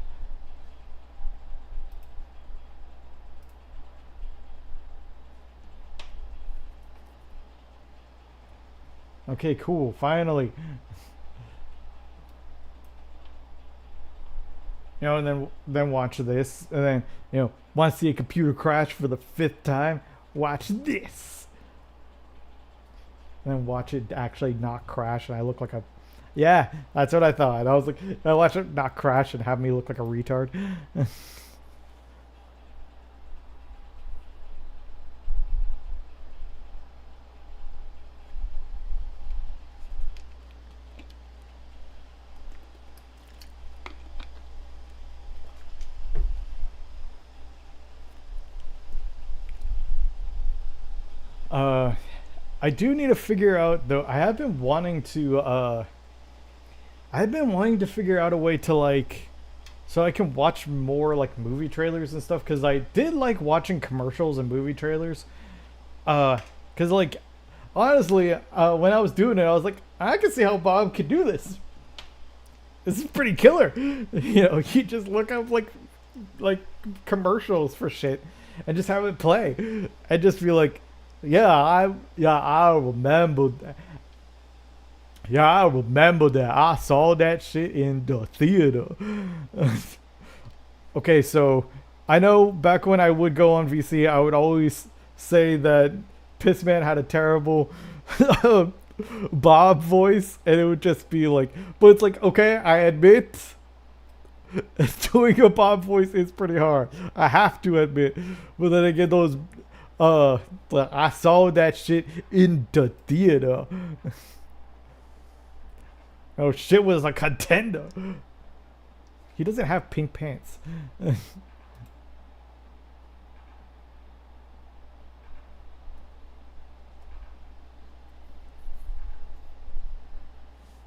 Okay, cool. Finally. And then watch this, and then want to see a computer crash for the 5th time? Watch this. And then watch it actually not crash, and I look like a. Yeah, that's what I thought. I was like, I watch it not crash and have me look like a retard. I do need to figure out though. I've been wanting to figure out a way to like, so I can watch more like movie trailers and stuff. Cause I did like watching commercials and movie trailers. Cause like, honestly, when I was doing it, I was like, I can see how Bob could do this. This is pretty killer. You just look up like commercials for shit and just have it play and just be like, I remember that. Yeah, I remember that. I saw that shit in the theater. Okay, so I know back when I would go on VC, I would always say that Pissman had a terrible Bob voice, and it would just be like, but it's like, okay, I admit, doing a Bob voice is pretty hard. I have to admit, but then again, those, but I saw that shit in the theater. Oh, shit was a contender. He doesn't have pink pants.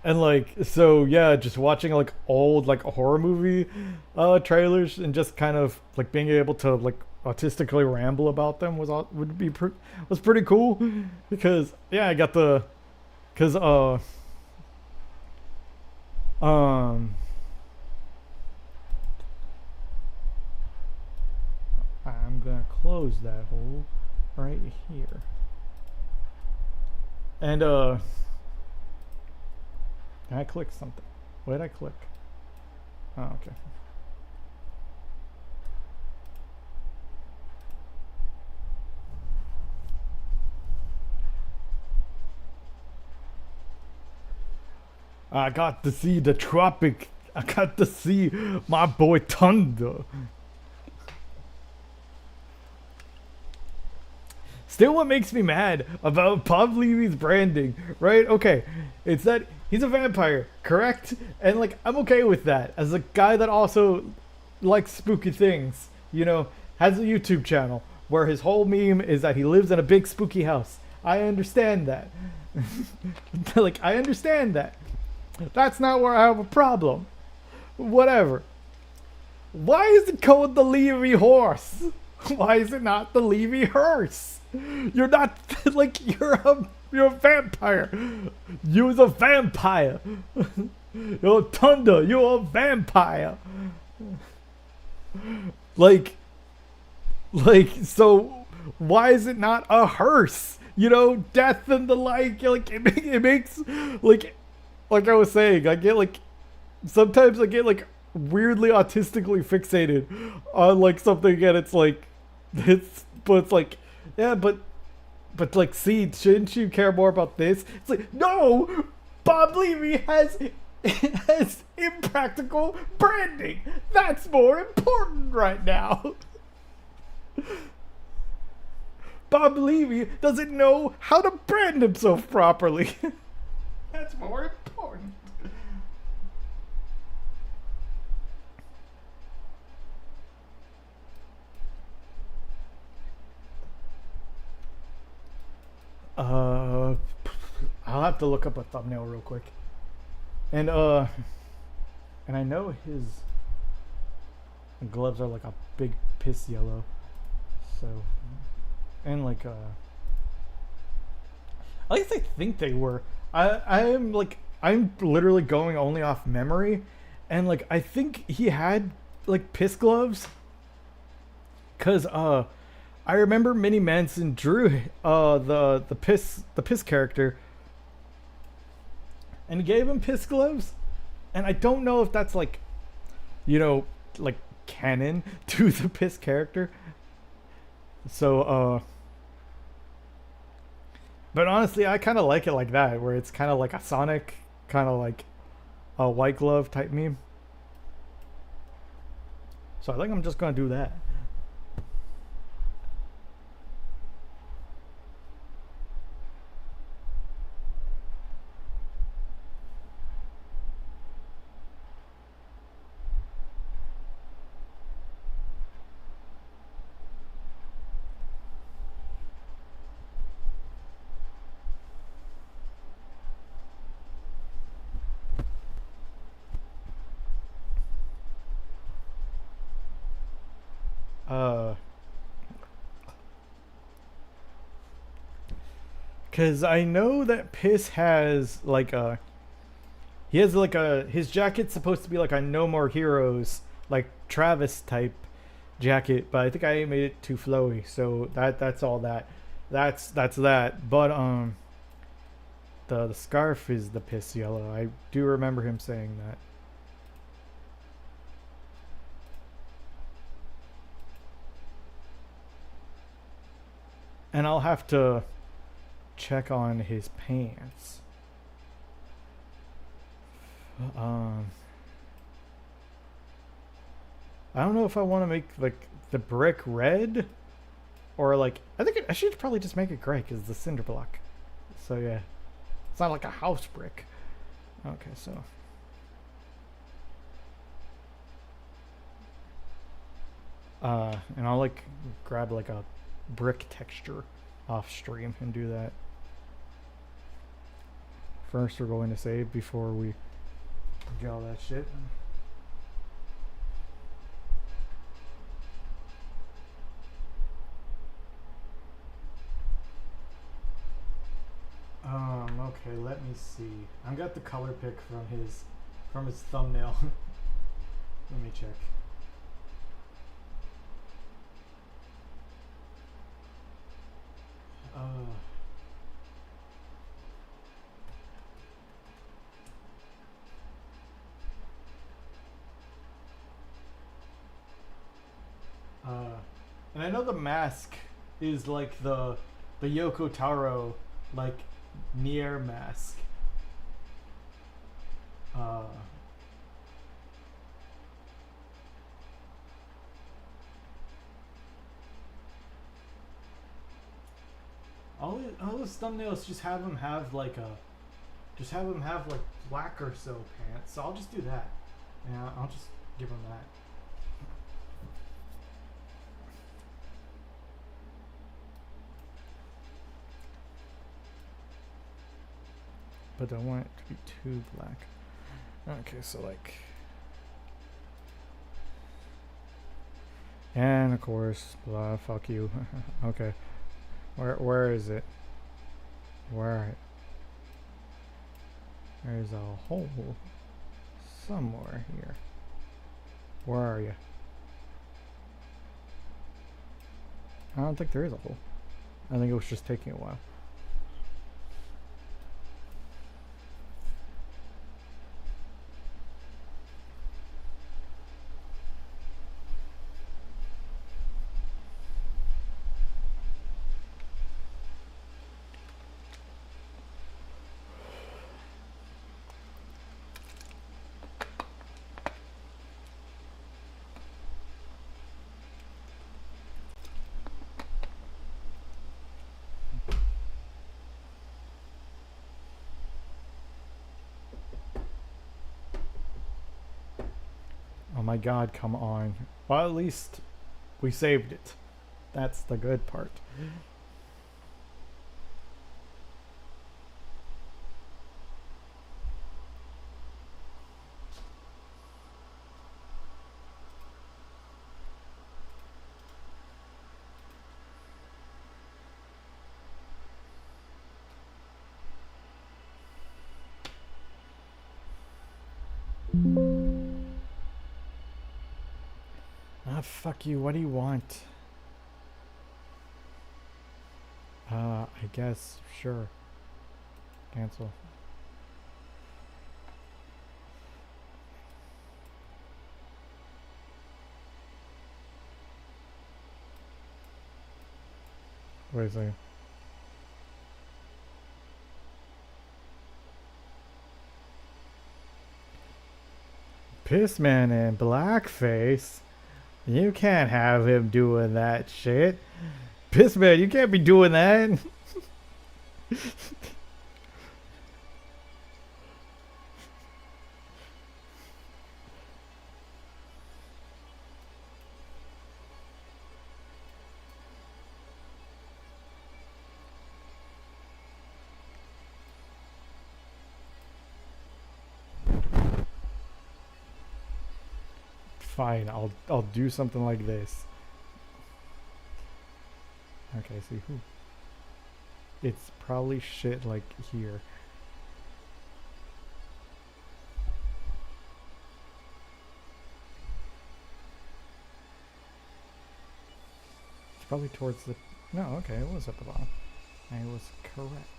And like, so yeah, just watching like old like horror movie trailers and just kind of like being able to like autistically ramble about them was pretty cool because yeah, I got the cuz um I'm going to close that hole right here. And can I click something? What did I click? Oh, okay. I got to see the tropic. I got to see my boy Thunder. Still, what makes me mad about Bob Levy's branding, right? Okay, it's that he's a vampire, correct? And like, I'm okay with that as a guy that also likes spooky things. You know, has a YouTube channel where his whole meme is that he lives in a big spooky house. I understand that. Like, I understand that. That's not where I have a problem. Whatever. Why is it called the Levy horse? Why is it not the Levy hearse? You're not like you're a vampire. You're a vampire. You're Thunder. You're a vampire. Like so. Why is it not a hearse? You know, death and the like. Like it makes like I was saying. I get like sometimes I get like weirdly autistically fixated on like something and it's like but it's like yeah but like see shouldn't you care more about this? It's like no, Bob Levy has impractical branding that's more important right now. Bob Levy doesn't know how to brand himself properly. That's more important. I'll have to look up a thumbnail real quick. And I know his gloves are like a big piss yellow. So and like at least I think they were. I'm literally going only off memory and like I think he had like piss gloves cuz I remember Minnie Manson drew the piss character and gave him piss gloves, and I don't know if that's like, you know, like canon to the piss character. So but honestly, I kind of like it like that, where it's kind of like a Sonic, kind of like a White Glove type meme. So I think I'm just gonna do that. Uh, Cause I know that Piss has like a he has like a his jacket's supposed to be like a No More Heroes like Travis type jacket, but I think I made it too flowy, so that's all that. That's that. But the scarf is the piss yellow. I do remember him saying that. And I'll have to check on his pants. Um, I don't know if I want to make like the brick red or like I think I should probably just make it gray because it's a cinder block. So yeah, it's not like a house brick. Okay, so. And I'll like grab like a brick texture off stream and do that. First, we're going to save before we get all that shit. Okay, let me see. I got the color pick from his thumbnail. Let me check. And I know the mask is like the Yoko Taro like Nier mask. All those thumbnails just have him have like black or so pants. So I'll just do that. Yeah, I'll just give him that. But I want it to be too black. Okay, so like, and of course, blah, fuck you. Okay, where is it? Where? There's a hole somewhere here. Where are you? I don't think there is a hole. I think it was just taking a while. Oh my god, come on. Well, at least we saved it. That's the good part. Ah, fuck you. What do you want? I guess. Sure. Cancel. Wait a second. Pissman in blackface? You can't have him doing that shit. Pissman, you can't be doing that. Fine, I'll do something like this. Okay, see who? It's probably shit like here. It's probably towards the. No, okay, it was at the bottom. I was correct.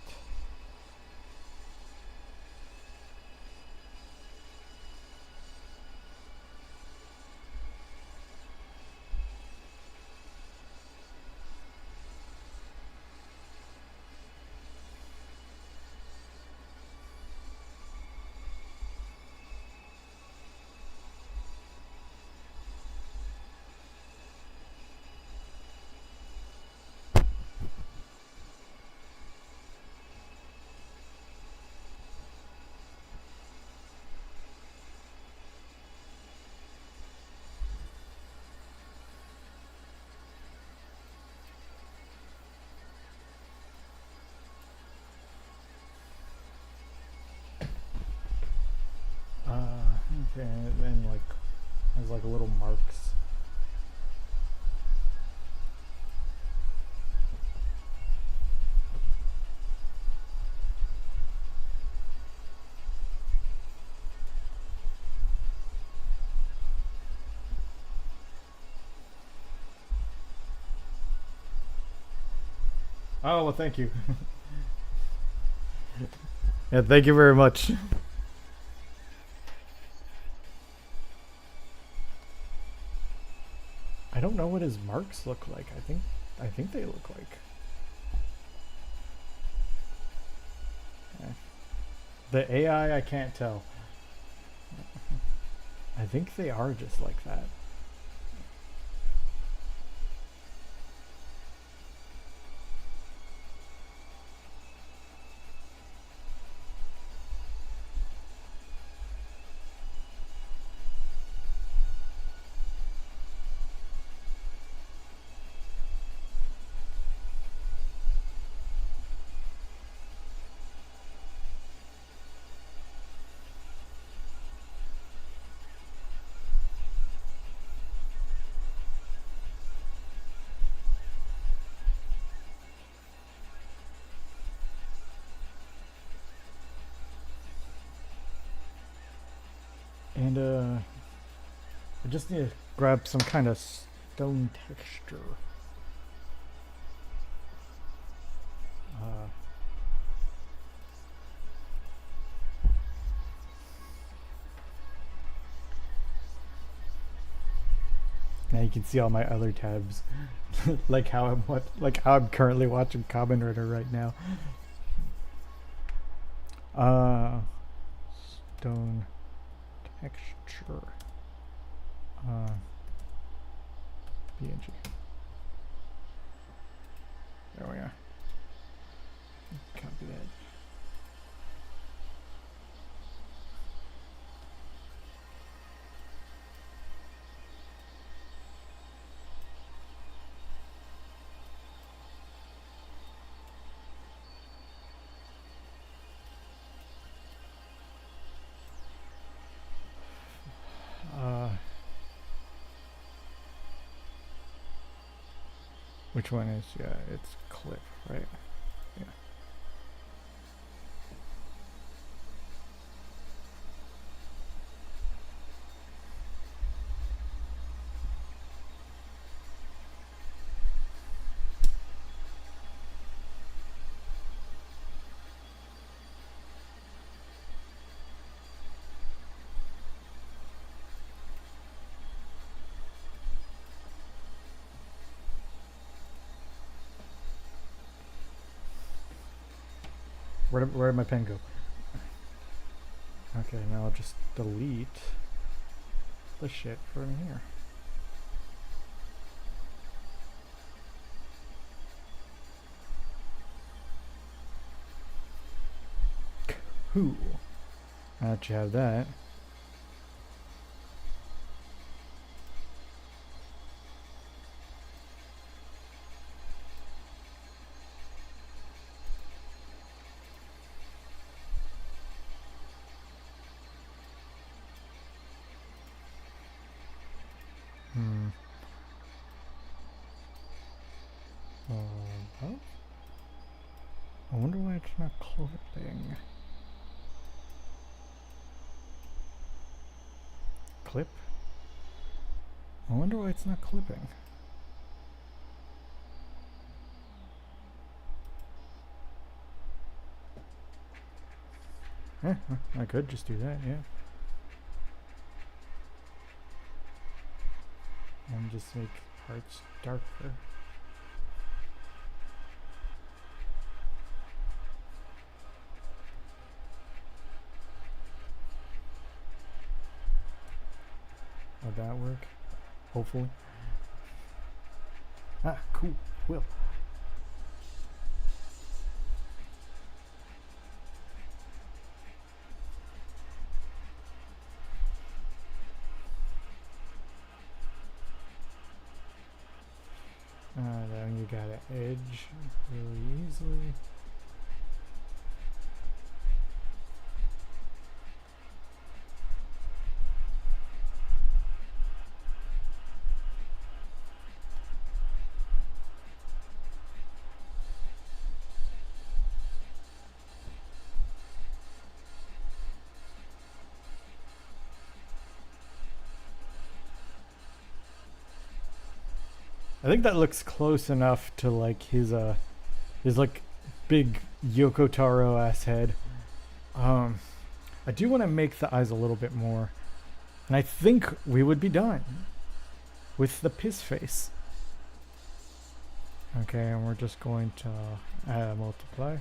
Okay, and then like has like little marks. Oh well, thank you. Yeah, thank you very much. I don't know what his marks look like. I think they look like. Eh. The AI I can't tell. I think they are just like that. And I just need to grab some kind of stone texture. Uh, Now you can see all my other tabs, like how I'm currently watching Kamen Rider right now. Uh, Stone texture. PNG. There we are. Copy that. Which one is, yeah, it's clip, right? Yeah. Where did my pen go? Okay, now I'll just delete the shit from here. Cool. Now that you have that. Oh. I wonder why it's not clipping. Clip? I wonder why it's not clipping. Yeah, I could just do that, yeah. And just make parts darker. Would that work? Hopefully. Ah, cool. Will. Then you got an edge really easily. I think that looks close enough to like his like big Yoko Taro ass head. Um, I do want to make the eyes a little bit more, and I think we would be done with the piss face. Okay, and we're just going to multiply.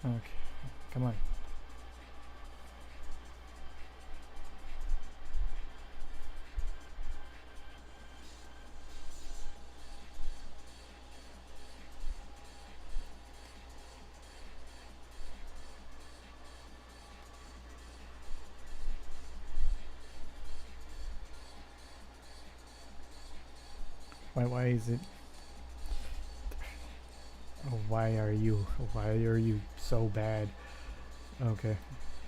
Okay, come on. Why is it? Oh, why are you so bad? Okay,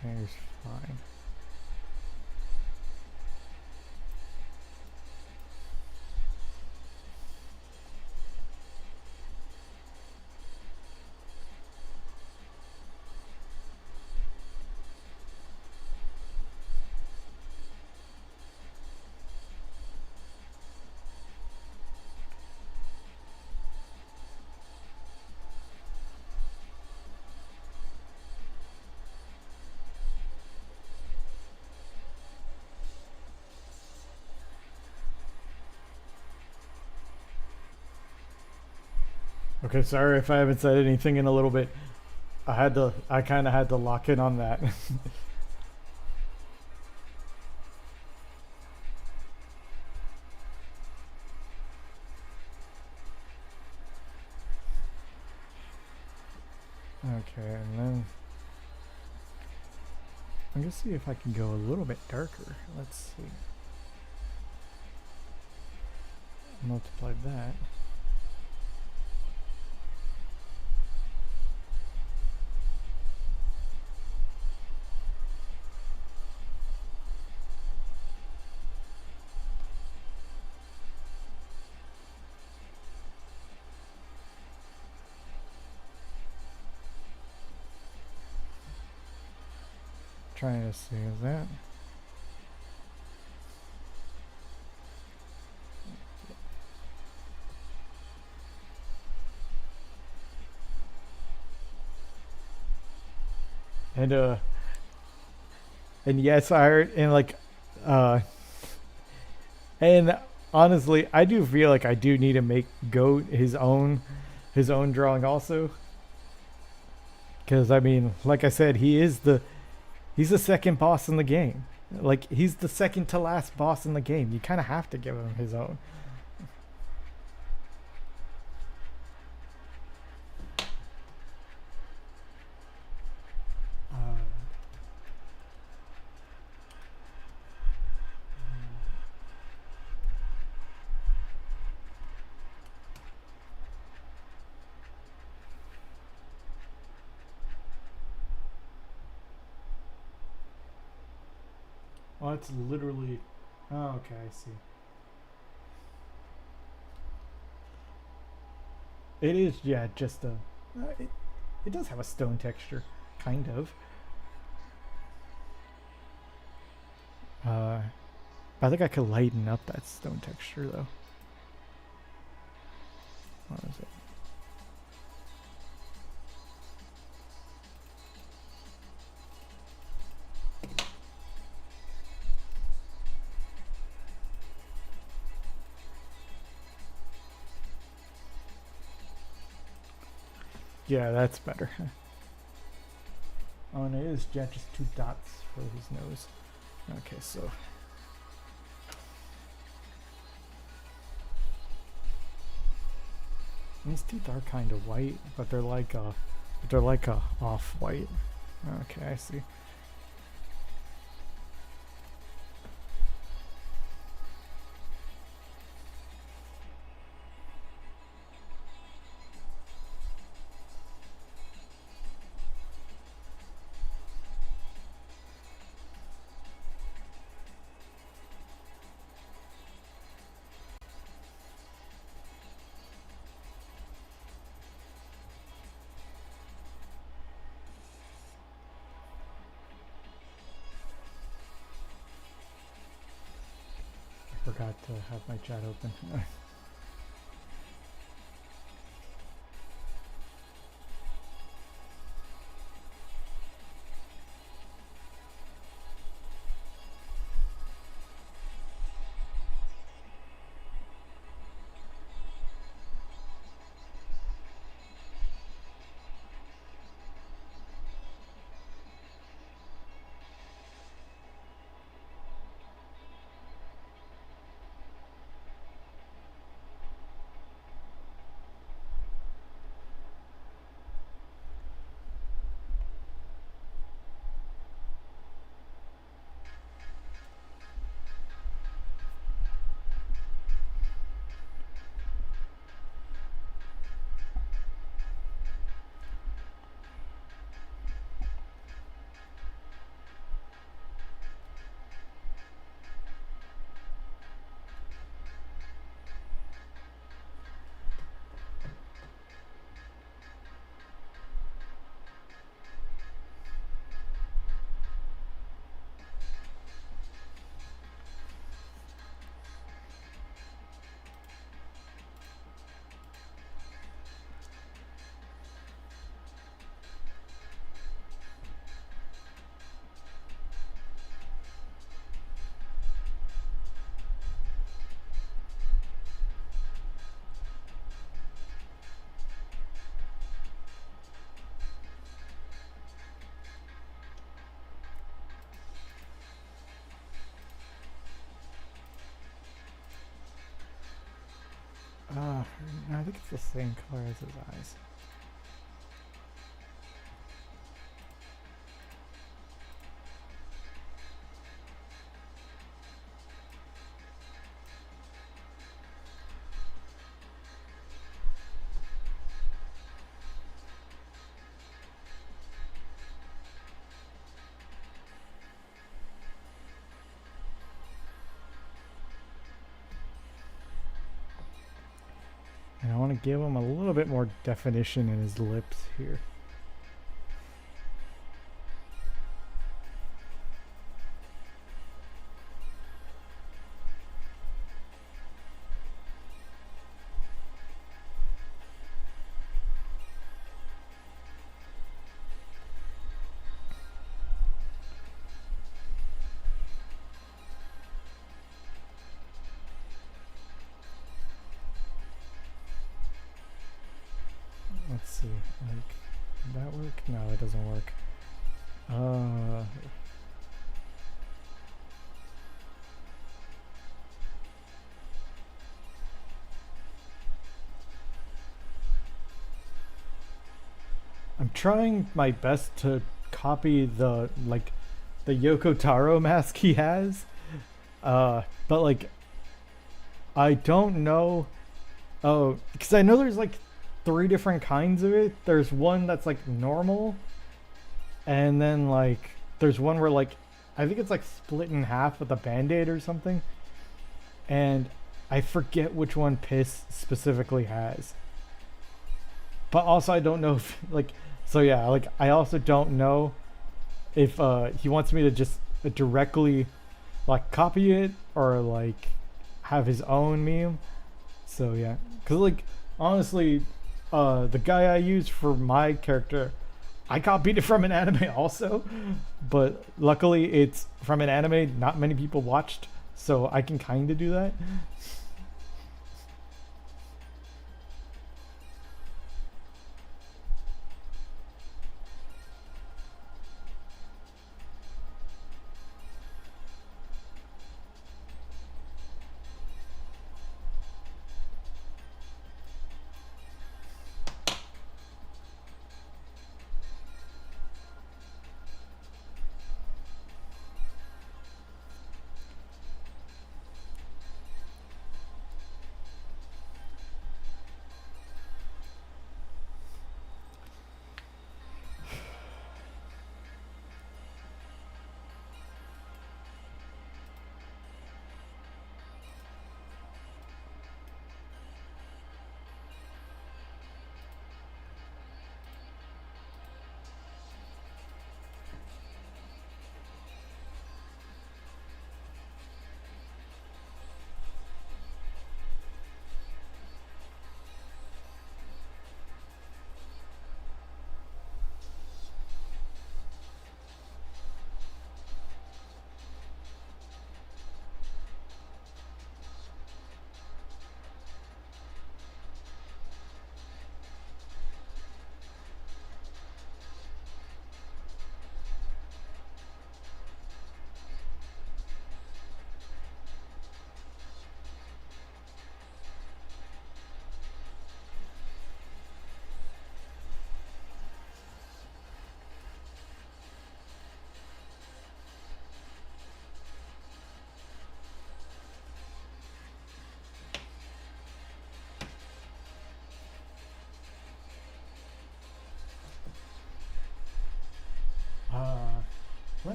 there's fine. Okay, sorry if I haven't said anything in a little bit. I kind of had to lock in on that. Okay, and then I'm gonna see if I can go a little bit darker. Let's see. Multiply that. Trying to see is that. And and yes, I heard and like uh and honestly, I do feel like I do need to make Goat his own drawing also. Because I mean, like I said, he's the second boss in the game. Like he's the second to last boss in the game. You kind of have to give him his own. Uh, oh, it's literally. Oh, okay, I see. It is, yeah, just a. It does have a stone texture, kind of. Uh, I think I could lighten up that stone texture though. What is it? Yeah, that's better. Oh, and it is, yeah, just two dots for his nose. Okay, so these teeth are kind of white, but they're like a off white. Okay, I see. forgot to have my chat open. No, I think it's the same color as his eyes. And I want to give him a little bit more definition in his lips here. Let's see, like, that work? No, that doesn't work. I'm trying my best to copy the, like, the Yoko Taro mask he has. But like, I don't know. Oh, because I know there's like 3 different kinds of it. There's one that's like normal, and then like there's one where like I think it's like split in half with a band-aid or something, and I forget which one Piss specifically has. But also I don't know if like, so yeah, like I also don't know if he wants me to just directly like copy it or like have his own meme. So yeah, because like honestly, the guy I use for my character, I copied it from an anime also, but luckily it's from an anime not many people watched, so I can kind of do that.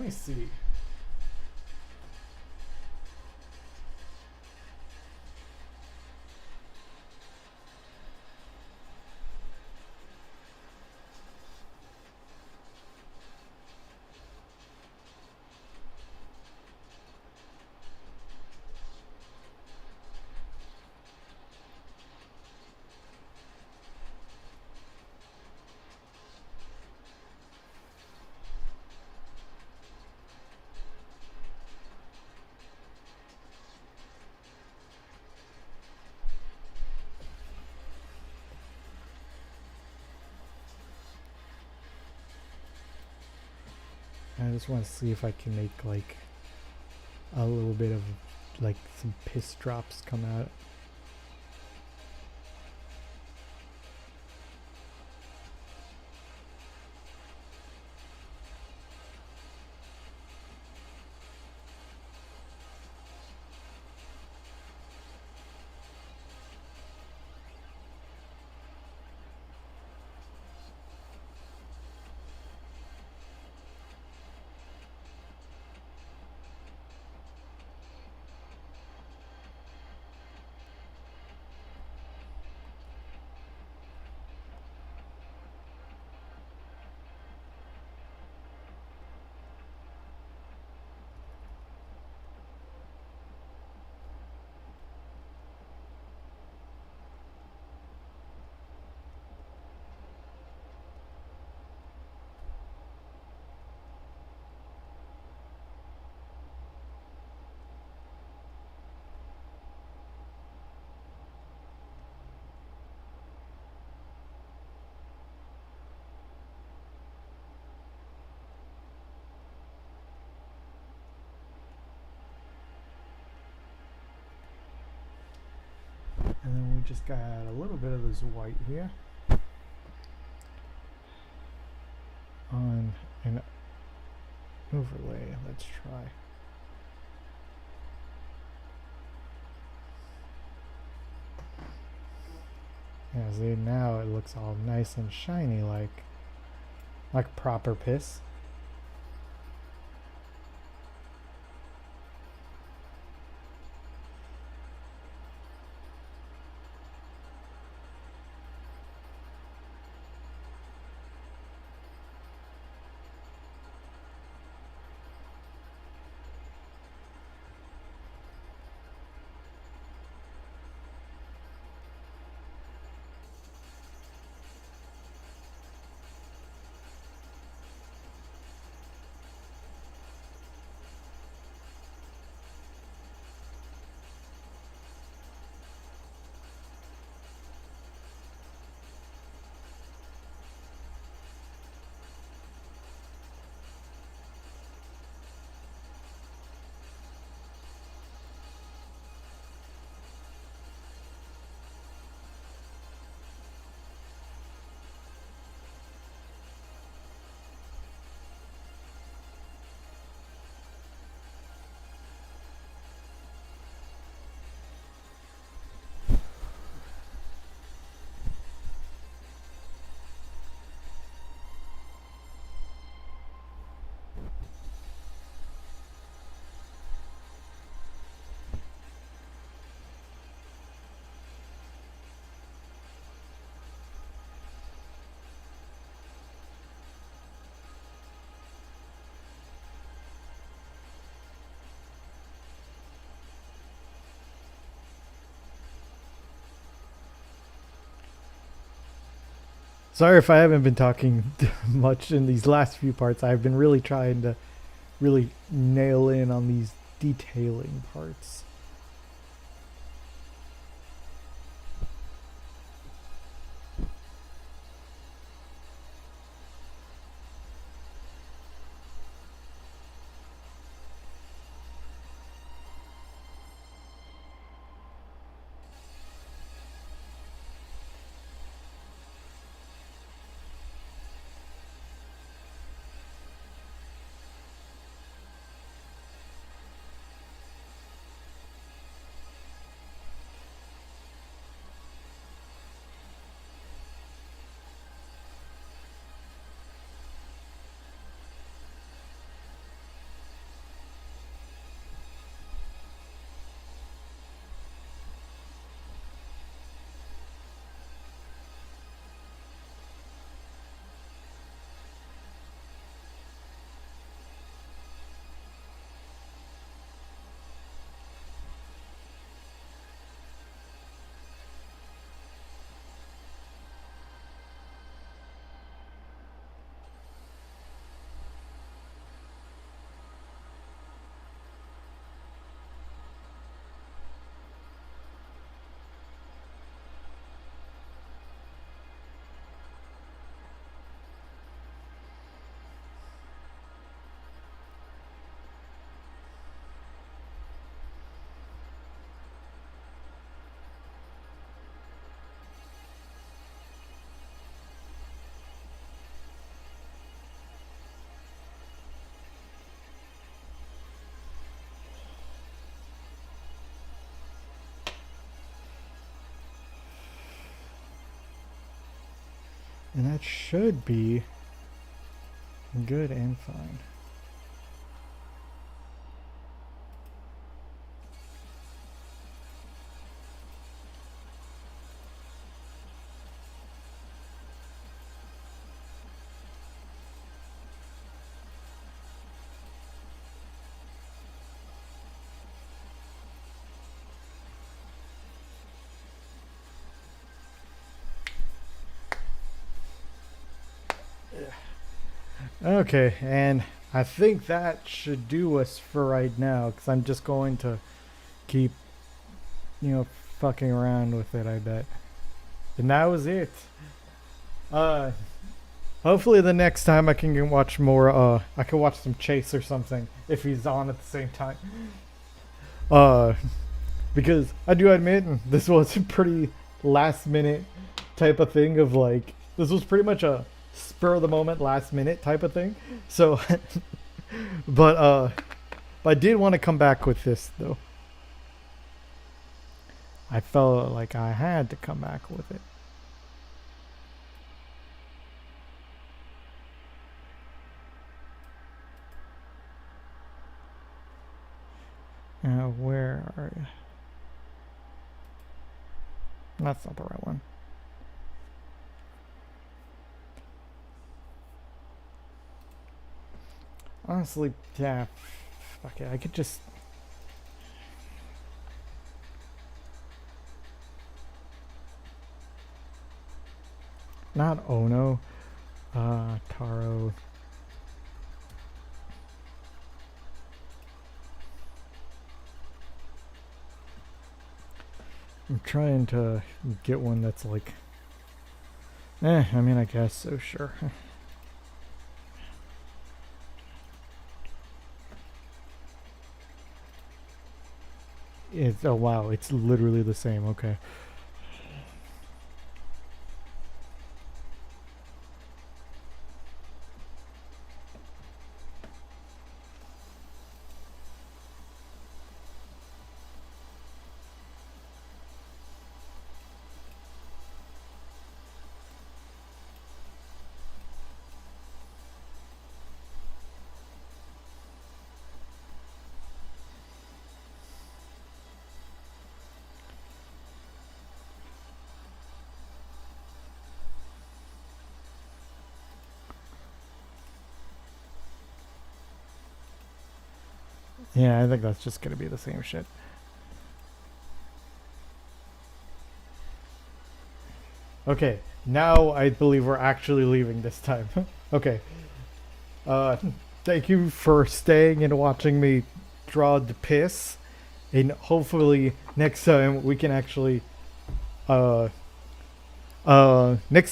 Let me see. I just want to see if I can make like a little bit of like some piss drops come out. And then we just got a little bit of this white here on an overlay. Let's try. Yeah, see, now it looks all nice and shiny like proper piss. Sorry if I haven't been talking much in these last few parts. I've been really trying to really nail in on these detailing parts. And that should be good and fine. Okay, and I think that should do us for right now, because I'm just going to keep, fucking around with it, I bet. And that was it. Uh, Hopefully the next time I can watch more, I can watch some Chase or something, if he's on at the same time. Uh, because I do admit, this was a pretty last minute type of thing of like, this was pretty much a spur of the moment last minute type of thing. So but I did want to come back with this though. I felt like I had to come back with it. Where are you? That's not the right one. Honestly, yeah. Fuck it. I could just. Not Ono. Taro. I'm trying to get one that's like. I mean, I guess so, sure. Oh wow, it's literally the same. Okay. Yeah, I think that's just gonna be the same shit. Okay, now I believe we're actually leaving this time. Okay. Uh, Thank you for staying and watching me draw the piss. And hopefully next time we can actually next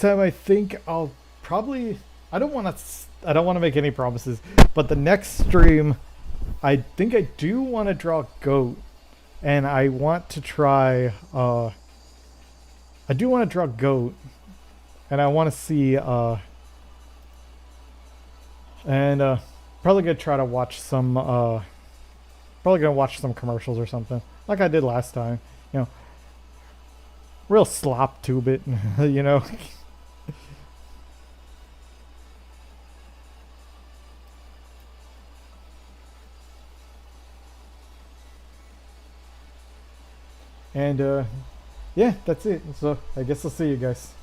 time I think I'll probably I don't want to make any promises, but the next stream I think I do want to draw goat, and I want to try I do want to draw goat, and I want to see probably gonna try to watch some probably gonna watch some commercials or something like I did last time, you know, real slop tube it. You know. And yeah, that's it. So I guess I'll see you guys.